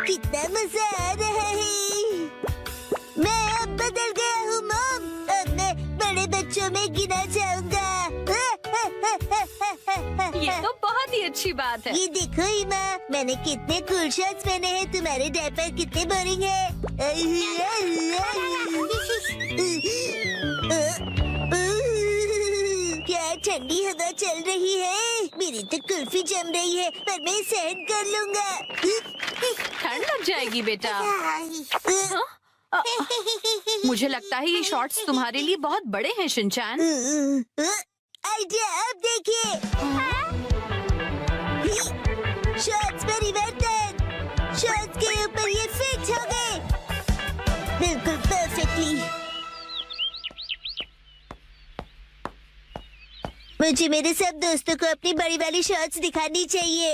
कितना मजा आ रहा है। मैं अब बदल गया हूँ मॉम। अब मैं बड़े बच्चों में गिना जाऊंगा। ये तो बहुत ही अच्छी बात है। ये देखो हिमा, मैंने कितने कूल शर्ट्स पहने हैं। तुम्हारे डायपर कितने बोरिंग है। क्या ठंडी हवा चल रही है। मेरी तो कुल्फी जम रही है, पर मैं सहन कर लूंगा। ठंड लग जाएगी बेटा। मुझे लगता है ये शॉर्ट्स तुम्हारे लिए बहुत बड़े हैं शिनचैन। आइडिया, अब देखिए। शॉर्ट्स परिवर्तन। शॉर्ट्स के ऊपर ये फिट हो गए बिल्कुल परफेक्टली। मुझे मेरे सब दोस्तों को अपनी बड़ी वाली शॉर्ट्स दिखानी चाहिए।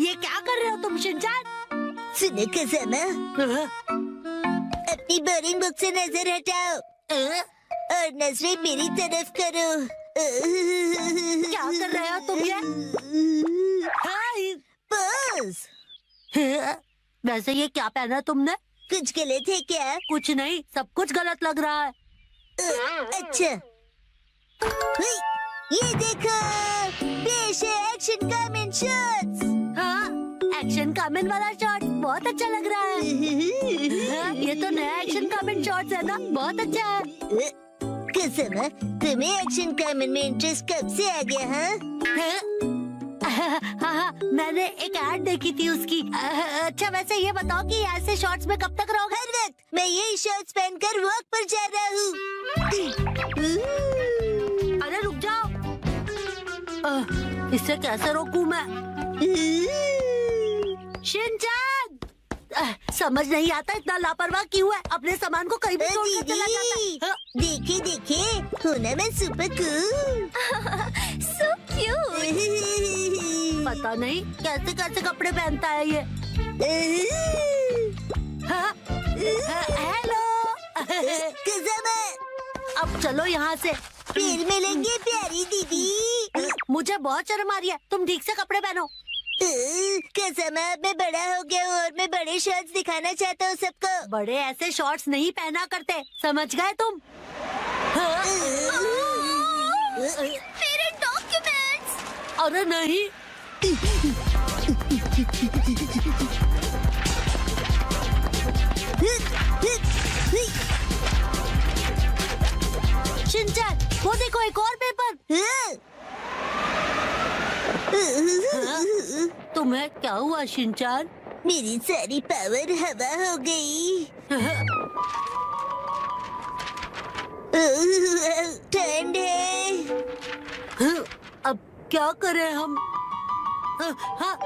ये क्या कर रहे हो तुम शिनचैन? सुनो कज़ामा, अपनी बोरिंग बुक से नजर हटाओ और नजरें मेरी तरफ करो। क्या कर रहे हो तुम ये? बस। वैसे ये क्या पहना तुमने? कुछ गलत है क्या? कुछ नहीं, सब कुछ गलत लग रहा है। अच्छा, ये देखो, पेश है एक्शन कमेंट शॉट्स। हाँ, एक्शन कमेंट वाला शॉट बहुत अच्छा लग रहा है। ये तो नया एक्शन कमेंट शॉट्स है ना, बहुत अच्छा है। कज़ामा, तुम्हें एक्शन कमेंट में इंटरेस्ट कब से आ गया? हाँ, मैंने एक ऐड देखी थी उसकी। अच्छा, वैसे ये बताओ कि ऐसे शॉर्ट्स में कब तक रहोगे? हर वक्त मैं यही शॉर्ट्स पहनकर वॉक पर जा रहा हूँ। अरे रुक जाओ, इससे कैसे रोकूं मैं? शिनचैन, समझ नहीं आता इतना लापरवाह क्यों है। अपने सामान को कहीं भी छोड़कर चला जाता है। देखे देखे, हूँ ना मैं सुपर कूल। So cute। पता नहीं कैसे कैसे कपड़े पहनता है ये। हेलो कज़ामा, अब चलो यहाँ से। फिर मिलेंगे प्यारी दीदी। मुझे बहुत शर्म आ रही है, तुम ठीक से कपड़े पहनो। कज़ामा, मैं बड़ा हो गया हूँ और मैं बड़े शॉर्ट्स दिखाना चाहता हूँ सबको। बड़े ऐसे शॉर्ट्स नहीं पहना करते, समझ गए तुम? मेरे डॉक्यूमेंट्स। अरे नहीं, शिनचैन, वो देखो एक और पेपर। तुम्हें क्या हुआ शिनचैन? मेरी सारी पावर हवा हो गई। ठंड है। अब क्या करें हम? हाँ,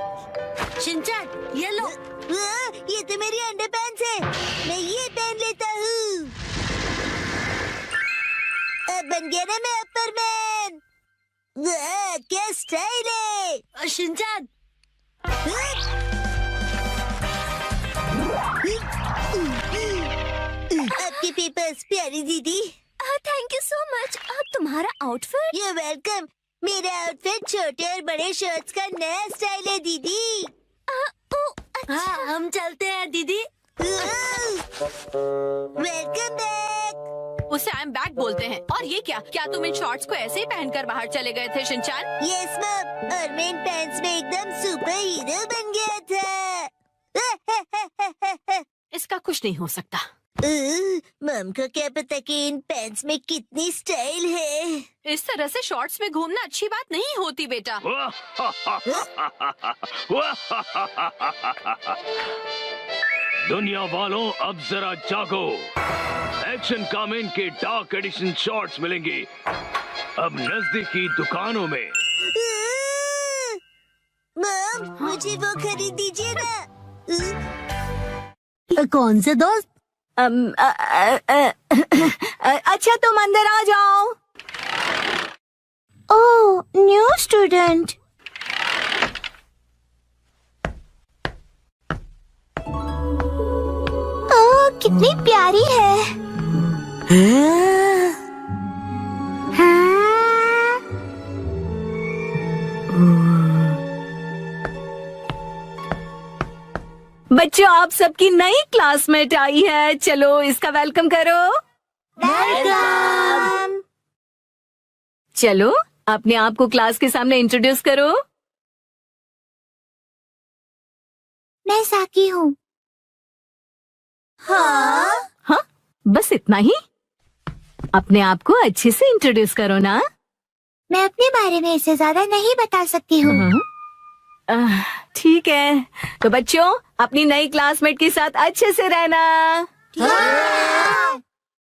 शिनचैन, ये लो। ये तो मेरी अंडरपैंट्स है, मैं ये पहन लेता हूँ। अब बन गया ना मैं अपर-मैन। क्या स्टाइल है। शिनचैन, आपके पेपर्स प्यारी दीदी। Thank you so much. तुम्हारा आउटफिट? You welcome. मेरा आउटफिट छोटे और बड़े शर्ट्स का नया स्टाइल है दीदी। हाँ, हम चलते हैं दीदी। Welcome back. उसे आई एम बैक बोलते हैं। और ये क्या तुम इन शॉर्ट्स को ऐसे ही पहनकर बाहर चले गए थे शिनचैन? यस मैम, और मैं इन पैंट्स में एकदम सुपर हीरो बन गया था। इसका कुछ नहीं हो सकता। मम को क्या पता कि इन पैंट्स में कितनी स्टाइल है। इस तरह से शॉर्ट्स में घूमना अच्छी बात नहीं होती बेटा। दुनिया वालों, अब जरा जागो। एक्शन कमेंट के डार्क एडिशन शॉर्ट्स मिलेंगे अब नजदीकी दुकानों में। मम, मुझे वो खरीद दीजिए ना। कौन से दोस्त? अच्छा, तुम अंदर आ जाओ। ओह, न्यू स्टूडेंट। ओह, कितनी प्यारी है। हाँ। बच्चों, आप सबकी नई क्लासमेट आई है, चलो इसका वेलकम करो। वेलकम। चलो अपने आप को क्लास के सामने इंट्रोड्यूस करो। मैं साकी हूँ। हाँ? हाँ, बस इतना ही? अपने आप को अच्छे से इंट्रोड्यूस करो ना। मैं अपने बारे में इससे ज्यादा नहीं बता सकती हूँ। ठीक है, तो बच्चों अपनी नई क्लासमेट के साथ अच्छे से रहना।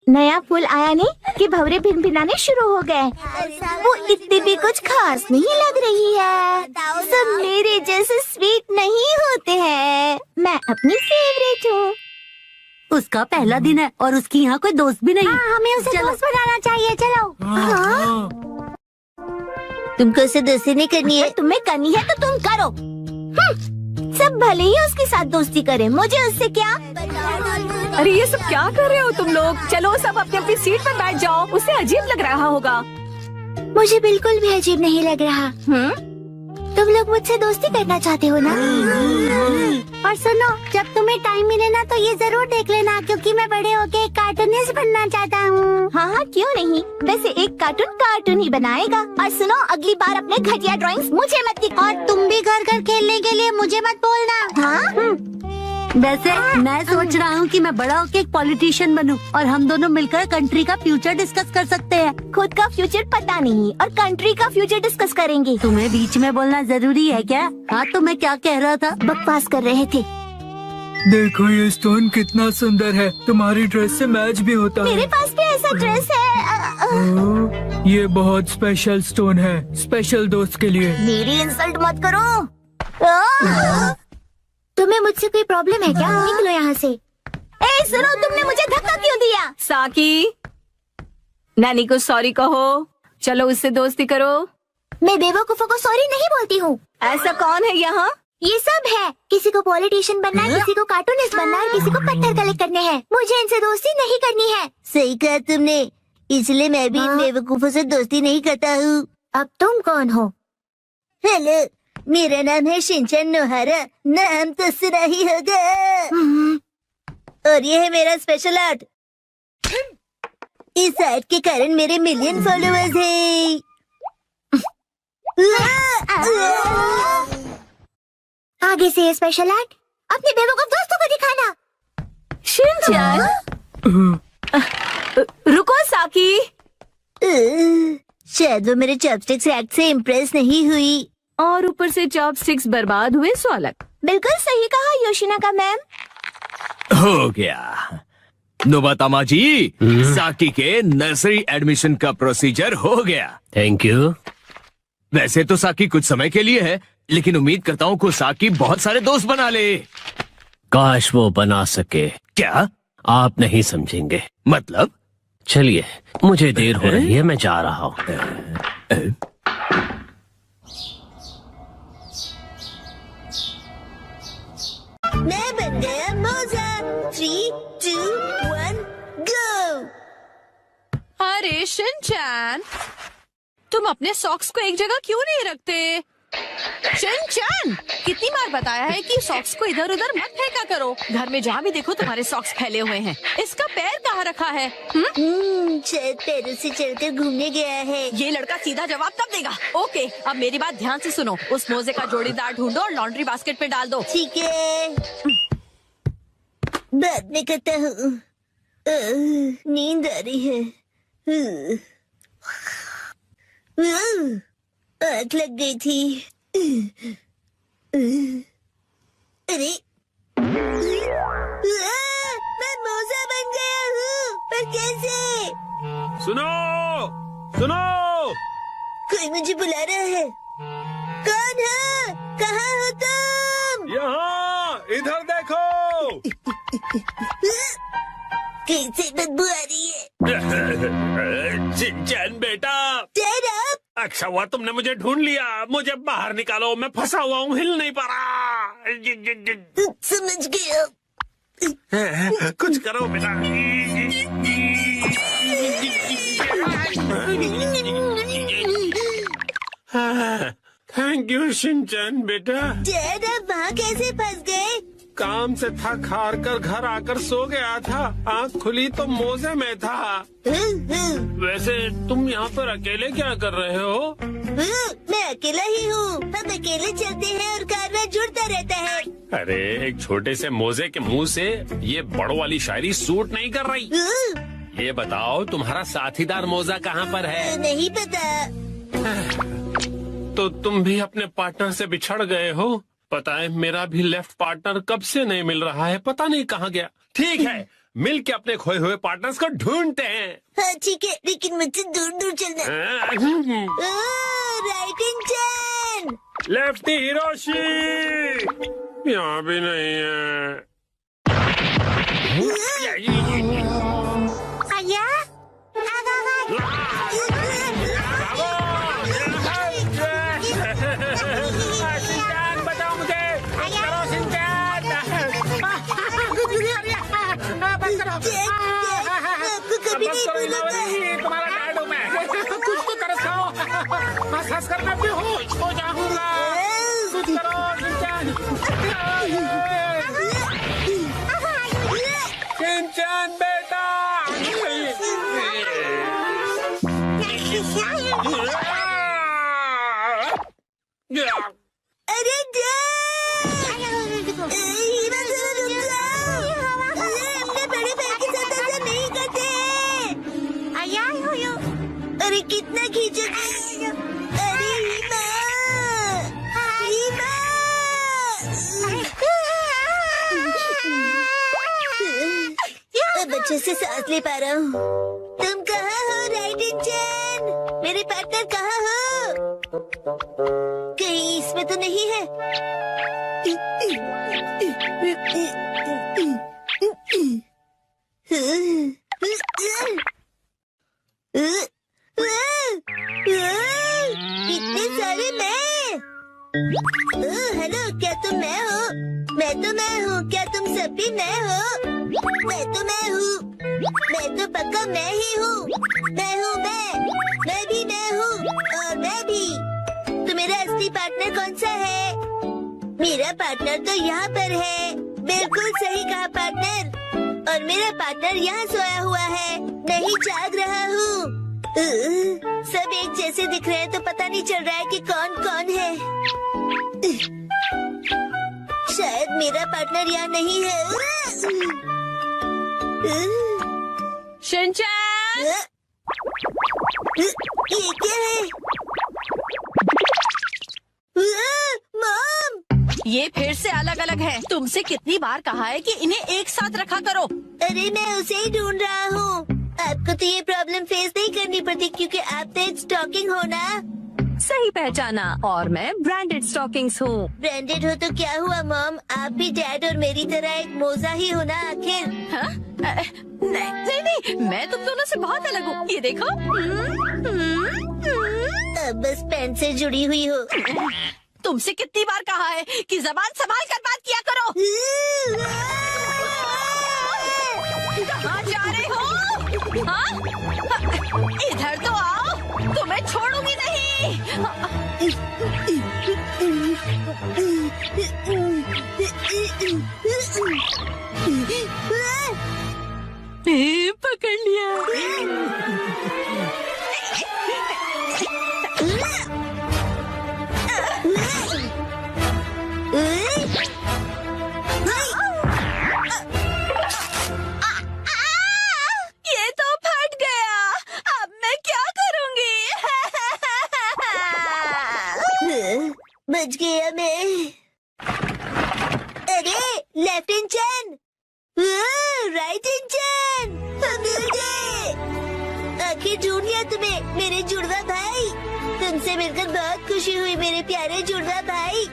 नया फूल आया नहीं कि भंवरे भिनभिनाने शुरू हो गए। वो इतनी भी कुछ खास नहीं लग रही है। सब मेरे जैसे स्वीट नहीं होते हैं। मैं अपनी फेवरेट हूँ। उसका पहला दिन है और उसकी यहाँ कोई दोस्त भी नहीं। हमें उसे दोस्त बनाना चाहिए। चलो। हाँ? तुमको उसे दोस्ती नहीं करनी है? तुम्हें करनी है तो तुम करो। सब भले ही उसके साथ दोस्ती करें, मुझे उससे क्या। अरे ये सब क्या कर रहे हो तुम लोग? चलो सब अपनी अपनी सीट पर बैठ जाओ। उसे अजीब लग रहा होगा। मुझे बिल्कुल भी अजीब नहीं लग रहा। तुम लोग मुझसे दोस्ती करना चाहते हो ना? और सुनो, जब तुम्हें टाइम मिले ना तो ये जरूर देख लेना, क्योंकि मैं बड़े होके एक कार्टूनिस्ट बनना चाहता हूँ। हाँ, क्यों नहीं। वैसे एक कार्टून ही बनाएगा। और सुनो, अगली बार अपने घटिया ड्राइंग्स मुझे मत दिखाओ। और तुम भी घर खेलने के लिए मुझे मत बोलना। हाँ? वैसे मैं सोच रहा हूँ कि मैं बड़ा होके एक पॉलिटिशियन बनूं और हम दोनों मिलकर कंट्री का फ्यूचर डिस्कस कर सकते हैं। खुद का फ्यूचर पता नहीं और कंट्री का फ्यूचर डिस्कस करेंगे। तुम्हें बीच में बोलना जरूरी है क्या? हाँ, तो मैं क्या कह रहा था? बकवास कर रहे थे। देखो ये स्टोन कितना सुंदर है, तुम्हारी ड्रेस से मैच भी होता मेरे है। पास भी ऐसा ड्रेस है। ये बहुत स्पेशल स्टोन है, स्पेशल दोस्त के लिए। मेरी इंसल्ट मत करो। तुम्हें मुझसे कोई प्रॉब्लम है क्या? निकलो यहाँ से। ए सुनो, तुमने मुझे धक्का क्यों दिया? साकी, नानी को सॉरी कहो। चलो उससे दोस्ती करो। मैं बेवकूफों को सॉरी नहीं बोलती हूँ। ऐसा कौन है यहाँ? ये सब है। किसी को पॉलिटिशियन बनना है, किसी को कार्टूनिस्ट बनना है, किसी को पत्थर कलेक्ट करने हैं। मुझे इनसे दोस्ती नहीं करनी है। सही कहा तुमने, इसलिए मैं भी इन बेवकूफों से दोस्ती नहीं करता हूँ। अब तुम कौन हो? हेलो, मेरा नाम है शिनचैन नोहारा। नाम तो सुना ही होगा। और ये है मेरा स्पेशल आर्ट। इस आर्ट के कारण मेरे मिलियन फॉलोअर्स हैं। आगे से ये स्पेशल आर्ट अपने बेवकूफ दोस्तों को दिखाना। शिनचैन, रुको साकी। शायद वो मेरे चॉपस्टिक्स एक्ट से इम्प्रेस नहीं हुई। और ऊपर से चॉपस्टिक्स बर्बाद हुए, सो अलग। बिल्कुल सही कहा योशिनाका मैम। हो गया। नोबातामा जी, साकी के नर्सरी एडमिशन का प्रोसीजर हो गया। Thank you. वैसे तो साकी कुछ समय के लिए है, लेकिन उम्मीद करता हूँ कि साकी बहुत सारे दोस्त बना ले। काश वो बना सके। क्या? आप नहीं समझेंगे। मतलब? चलिए, मुझे देर हो रही है, मैं जा रहा हूँ। मैं बन गया मोजा। 3, 2, 1, गो। अरे शिनचैन, तुम अपने सॉक्स को एक जगह क्यों नहीं रखते? शिनचैन, कितनी बार बताया है कि सॉक्स को इधर उधर मत फेंका करो। घर में जहाँ भी देखो तुम्हारे सॉक्स फैले हुए हैं। इसका पैर कहाँ रखा है? शायद पैरों से चलकर घूमने गया है। ये लड़का सीधा जवाब तब देगा। ओके, अब मेरी बात ध्यान से सुनो। उस मोजे का जोड़ीदार ढूंढो और लॉन्ड्री बास्केट पे डाल दो। ठीक है, बाद में करता हूँ। नींद आ रही है। आग लग गई थी। अरे मैं मोजा बन गया हूँ, पर कैसे? सुनो, सुनो। कोई मुझे बुला रहा है। कौन है? कहाँ हो तुम? यहाँ, इधर देखो। कैसे बदबू आ रही है? शिनचैन बेटा। Shut up! अच्छा हुआ तुमने मुझे ढूंढ लिया। मुझे बाहर निकालो, मैं फंसा हुआ हूँ, हिल नहीं पा रहा। समझ गया। कुछ करो बेटा। थैंक यू शिनचैन बेटा। डैड, आप वहाँ कैसे फंस गए? काम से थक हार कर घर आकर सो गया था। आँख खुली तो मोजे में था। वैसे तुम यहाँ पर अकेले क्या कर रहे हो? मैं अकेला ही हूँ। हम अकेले चलते हैं और कारवां जुड़ता रहता है। अरे एक छोटे से मोजे के मुंह से ये बड़ों वाली शायरी सूट नहीं कर रही। ये बताओ तुम्हारा साथीदार मोजा कहाँ पर है? नहीं पता। तो तुम भी अपने पार्टनर से बिछड़ गए हो? पता है मेरा भी लेफ्ट पार्टनर कब से नहीं मिल रहा है, पता नहीं कहाँ गया। ठीक है, मिल के अपने खोए हुए पार्टनर्स को ढूंढते हैं। हाँ ठीक है, लेकिन मुझसे दूर दूर चलना। राइटिंग चैन, लेफ्टी हिरोशी यहाँ भी नहीं है। बताओ मुझे, करो शिनचैन। आपको कभी नहीं भूलूंगा। तुम्हारा डैड हूँ मैं। कुछ तो तरसाओ, हंस कर मैं बेहोश हो जाऊंगा। कुछ करो शिनचैन। शिनचैन बेटा। अरे अपने बड़े भाई के साथ ऐसा नहीं करते। अरे कितना खींचोगे? अरे हीमा, हीमा। अब अच्छे से सांस ले पा रहा हूँ। तुम कहाँ हो राइटिंग चैन? मेरे पार्टनर कहाँ हो? कहीं इसमें तो नहीं है? इतने सारे मैं। हेलो, क्या तुम मैं हो? मैं तो मैं हूँ। क्या तुम सब भी मैं हो? मैं तो मैं हूँ। मैं तो पक्का मैं ही हूँ। मैं हूँ मैं भी मैं हूँ और मैं भी। तो मेरा असली पार्टनर कौन सा है? मेरा पार्टनर तो यहाँ पर है। बिल्कुल सही कहा पार्टनर। और मेरा पार्टनर यहाँ सोया हुआ है, नहीं जाग रहा हूँ। सब एक जैसे दिख रहे हैं तो पता नहीं चल रहा है कि कौन कौन है। शायद मेरा पार्टनर यहाँ नहीं है। शिनचैन, ये क्या है? मॉम, ये फिर से अलग अलग है। तुमसे कितनी बार कहा है कि इन्हें एक साथ रखा करो। अरे मैं उसे ही ढूंढ रहा हूँ। आपको तो ये प्रॉब्लम फेस नहीं करनी पड़ती क्योंकि आप तो एक स्टॉकिंग हो ना। सही पहचाना, और मैं ब्रांडेड स्टॉकिंग्स हूँ। ब्रांडेड हो तो क्या हुआ मॉम? आप भी डैड और मेरी तरह एक मोजा ही हो ना आखिर। हाँ? नहीं, मैं तुम दोनों से बहुत अलग हूँ। ये देखो। अब बस पेन से जुड़ी हुई हो। तुमसे कितनी बार कहा है कि जबान संभाल कर बात किया करो। कहाँ जा रहे हो? हाँ? इधर तो आओ, तुम्हें छोड़ूंगी नहीं। पकड़ लिया। ये तो फट गया। अब मैं क्या करूंगी? बच गया मैं। अरे लेफ्ट इन चैन, राइट इन चैन, मिल गए। आखिर ढूंढ लिया तुम्हें मेरे जुड़वा भाई। तुमसे मिलकर बहुत खुशी हुई मेरे प्यारे जुड़वा भाई।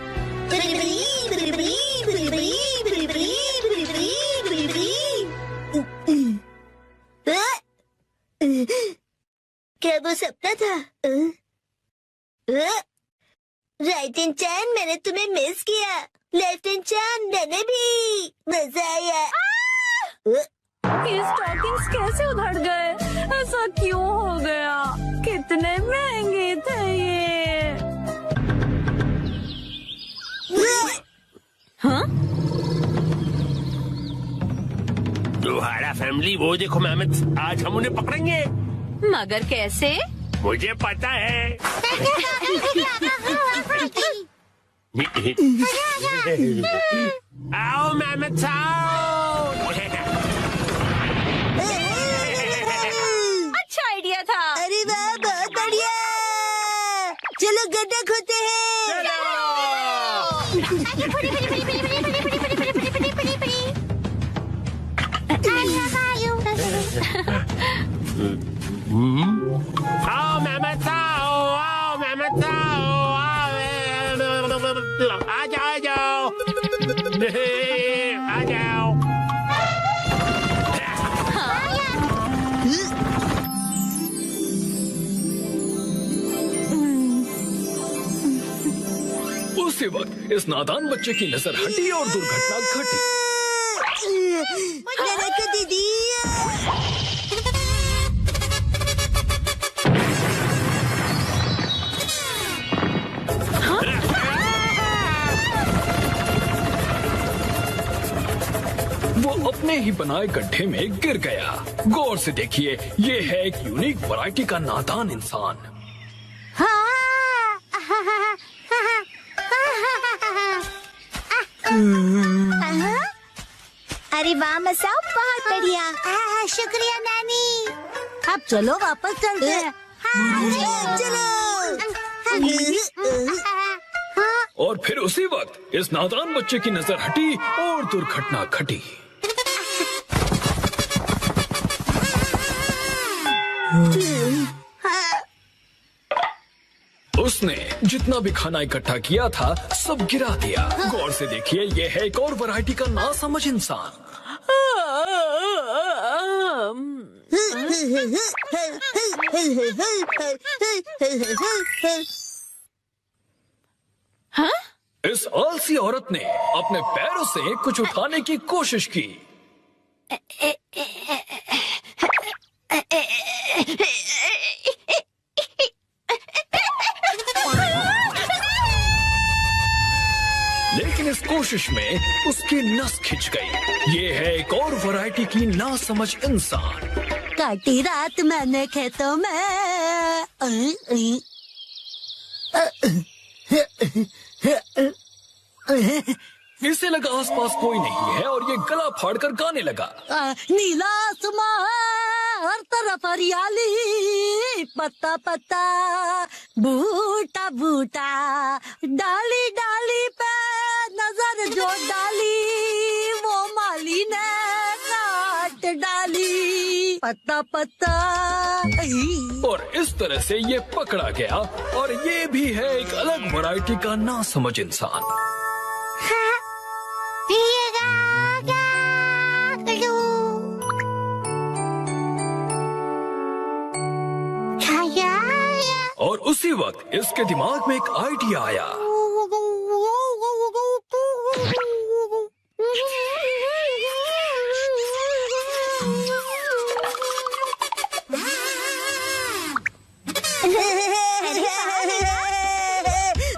क्या वो सपना था? राइट इन चैन, मैंने तुम्हें मिस किया। लेफ्ट इन चैन, मैंने भी। मजा आया। ये स्टॉकिंग्स कैसे उधड़ गए? ऐसा क्यों हो गया? कितने महंगे थे ये। हाँ? फैमिली, वो देखो मेहमत, आज हम उन्हें पकड़ेंगे। मगर कैसे? मुझे पता है। आओ मेहमत आओ। अच्छा आइडिया था। अरे वाह, बहुत बढ़िया। चलो गड्ढा खोदते हैं। आओ मेहमत आओ, आओ मेहमत आओ, आ जाओ, आ जाओ, आ जाओ। उसी वक्त इस नादान बच्चे की नजर हटी और दुर्घटना घटी। दीदी, वो अपने ही बनाए गड्ढे में गिर गया। गौर से देखिए, ये है एक यूनिक वैरायटी का नादान इंसान। अरे वाह मसाओ, बहुत बढ़िया। शुक्रिया नानी। अब चलो वापस चलते हैं। और फिर उसी वक्त इस नादान बच्चे की नजर हटी और दुर्घटना घटी। उसने जितना भी खाना इकट्ठा किया था सब गिरा दिया। गौर से देखिए, ये है एक और वैरायटी का नासमझ इंसान। हाँ? इस आलसी औरत ने अपने पैरों से कुछ उठाने की कोशिश की। लेकिन इस कोशिश में उसकी नस खिंच गई। ये है एक और वैरायटी की नासमझ इंसान। काटी रात मैंने खेतों में। इसे लगा आसपास कोई नहीं है और ये गला फाड़कर गाने लगा। नीला आसमां, हर तरफ हरियाली, पत्ता पत्ता, बूटा बूटा, डाली डाली पे नजर जो डाली, वो माली ने काट डाली, पत्ता पत्ता। और इस तरह से ये पकड़ा गया और ये भी है एक अलग वैरायटी का नासमझ इंसान। और उसी वक्त इसके दिमाग में एक आइडिया आया।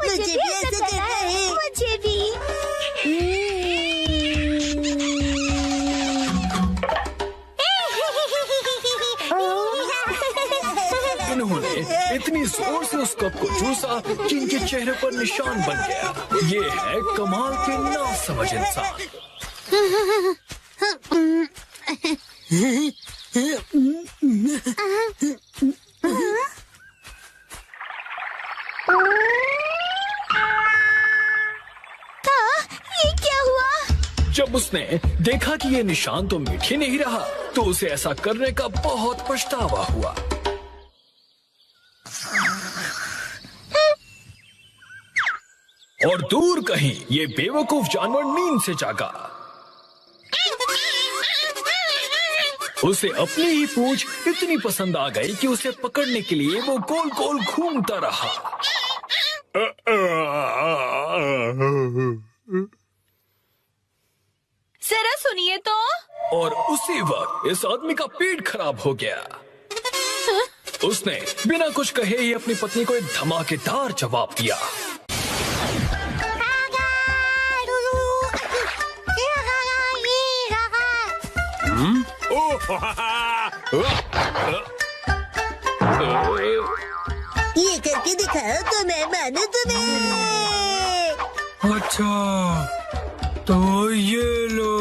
मुझे भी ऐसा करना है। मुझे भी। इन्होंने इतनी जोर से उस कप को चूसा कि इनके चेहरे पर निशान बन गया। ये है कमाल के नासमझ इंसान। ये क्या हुआ? जब उसने देखा कि ये निशान तो मिट ही नहीं रहा, तो उसे ऐसा करने का बहुत पछतावा हुआ। और दूर कहीं ये बेवकूफ जानवर नींद से जागा। उसे अपनी ही पूंछ इतनी पसंद आ गई कि उसे पकड़ने के लिए वो गोल गोल घूमता रहा। जरा सुनिए तो। और उसी वक्त इस आदमी का पेट खराब हो गया। उसने बिना कुछ कहे ही अपनी पत्नी को एक धमाकेदार जवाब दिया। ये करके दिखाओ तो मैं मानू तुम्हें। अच्छा तो ये लो।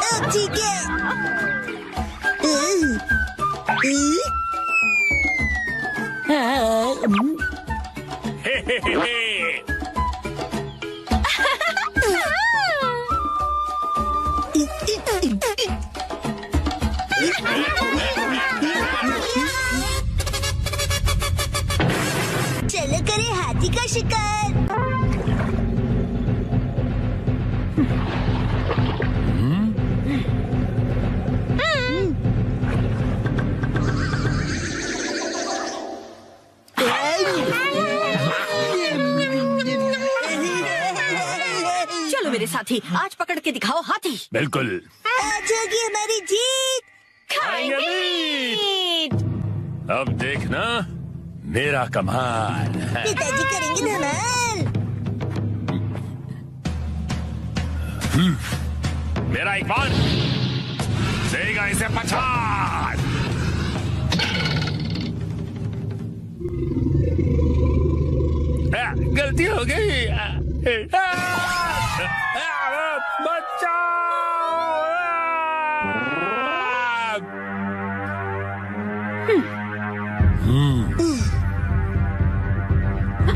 अब ठीक है। चलो करें हाथी का शिकार। चलो मेरे साथी, आज पकड़ के दिखाओ हाथी। बिल्कुल। आज होगी हमारी जीत। अब देखना मेरा कमाल। पिताजी करेंगे धमाल। मेरा एक बार देगा इसे 50। गलती हो गई।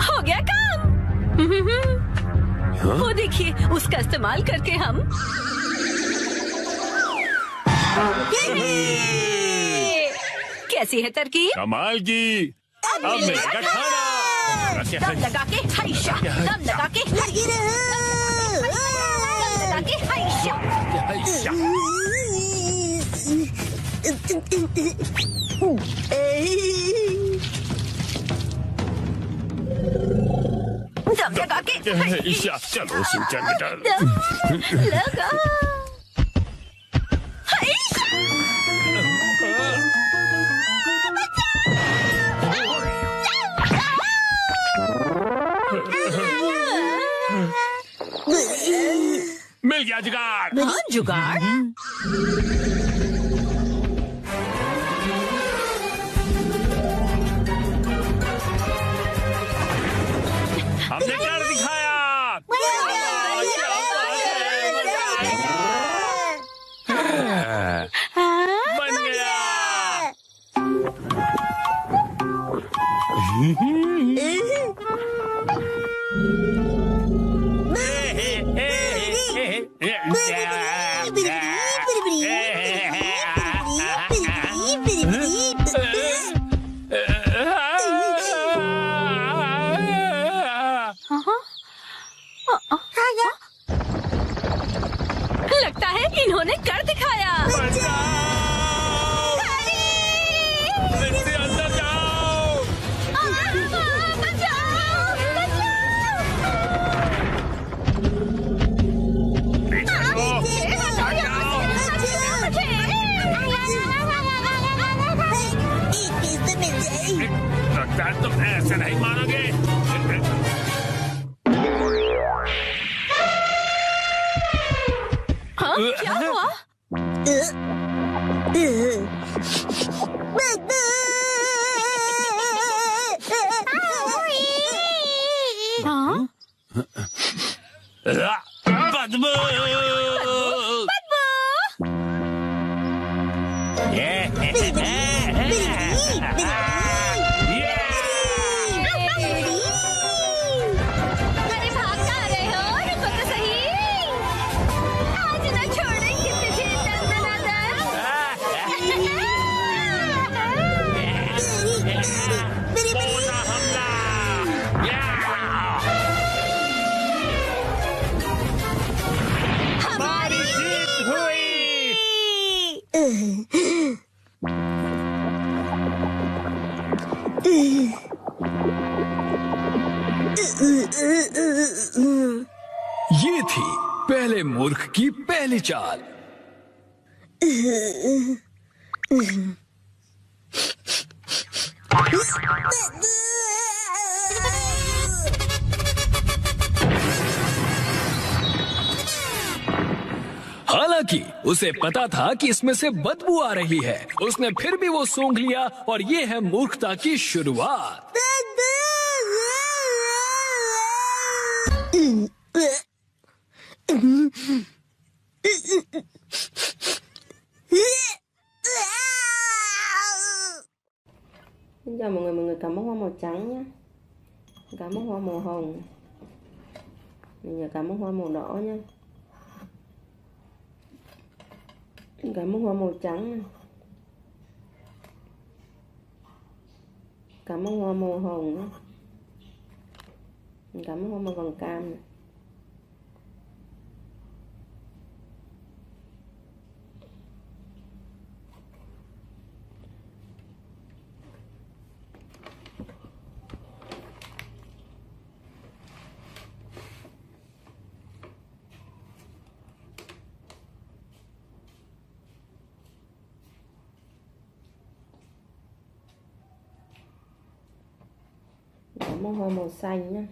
हो गया काम। वो देखिए, उसका इस्तेमाल करके हम कैसी है तरकीब? कमाल की। अब मिलेगा खाना। दम लगा के हाइशा, दम लगा के लगी रहो। दम लगा के हाइशा। दम लगा के ईशा, चलो शिनचैन बेटा। दम लगा हाइशा। मिल गया जुगाड़। हाँ, जुगाड़। हमने कर दिखाया। बन गया। लगता है इन्होंने कर दिखाया। अंदर जाओ। एक पीस तो मिल जाए। लगता है तुम ऐसे नहीं मानोगे। हाँ, क्या हुआ? हाँ? बदबू। अरे भाग कहाँ रहे हो? रुको तो सही। आज न छोड़ेंगे तुझे दंदनादन। पूरा हमला। हमारी जीत हुई। ये थी पहले मूर्ख की पहली चाल। हालांकि उसे पता था कि इसमें से बदबू आ रही है, उसने फिर भी वो सूंघ लिया और ये है मूर्खता की शुरुआत। Xin chào mọi người cầm bó hoa màu trắng nhé. Cầm bó hoa màu hồng. Mình nhớ cầm bó hoa màu đỏ nhé. Cầm bó hoa màu trắng này. Cầm bó hoa màu hồng nhé. Cầm bó hoa màu vàng cam này. Bó hoa màu xanh nhé.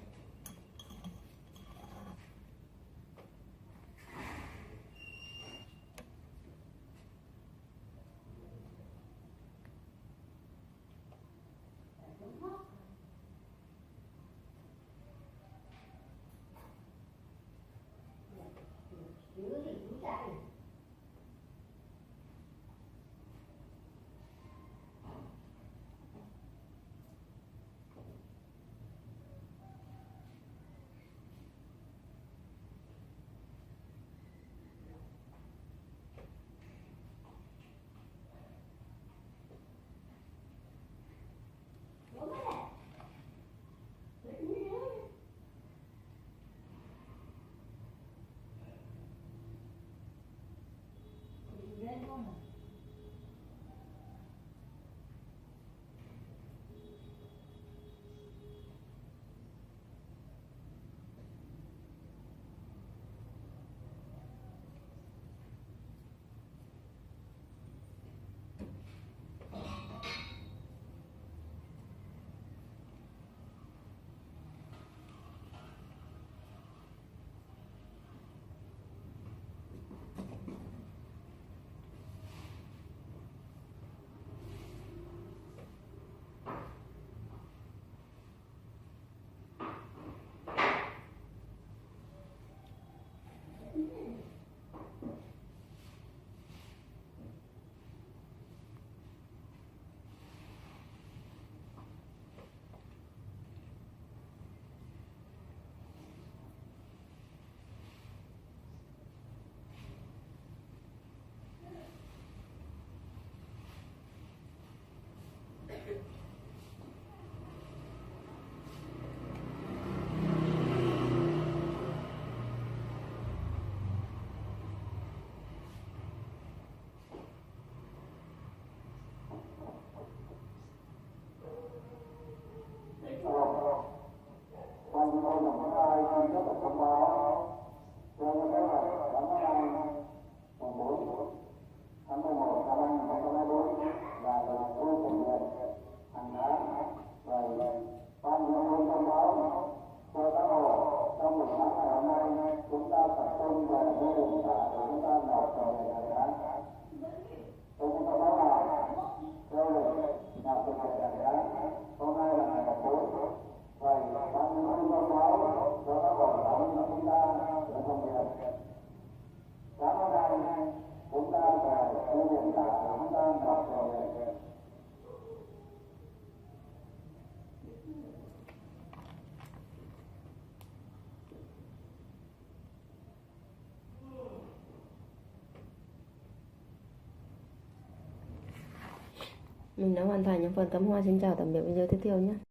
Mình đã hoàn thành những phần cắm hoa. Xin chào tạm biệt video tiếp theo nhé.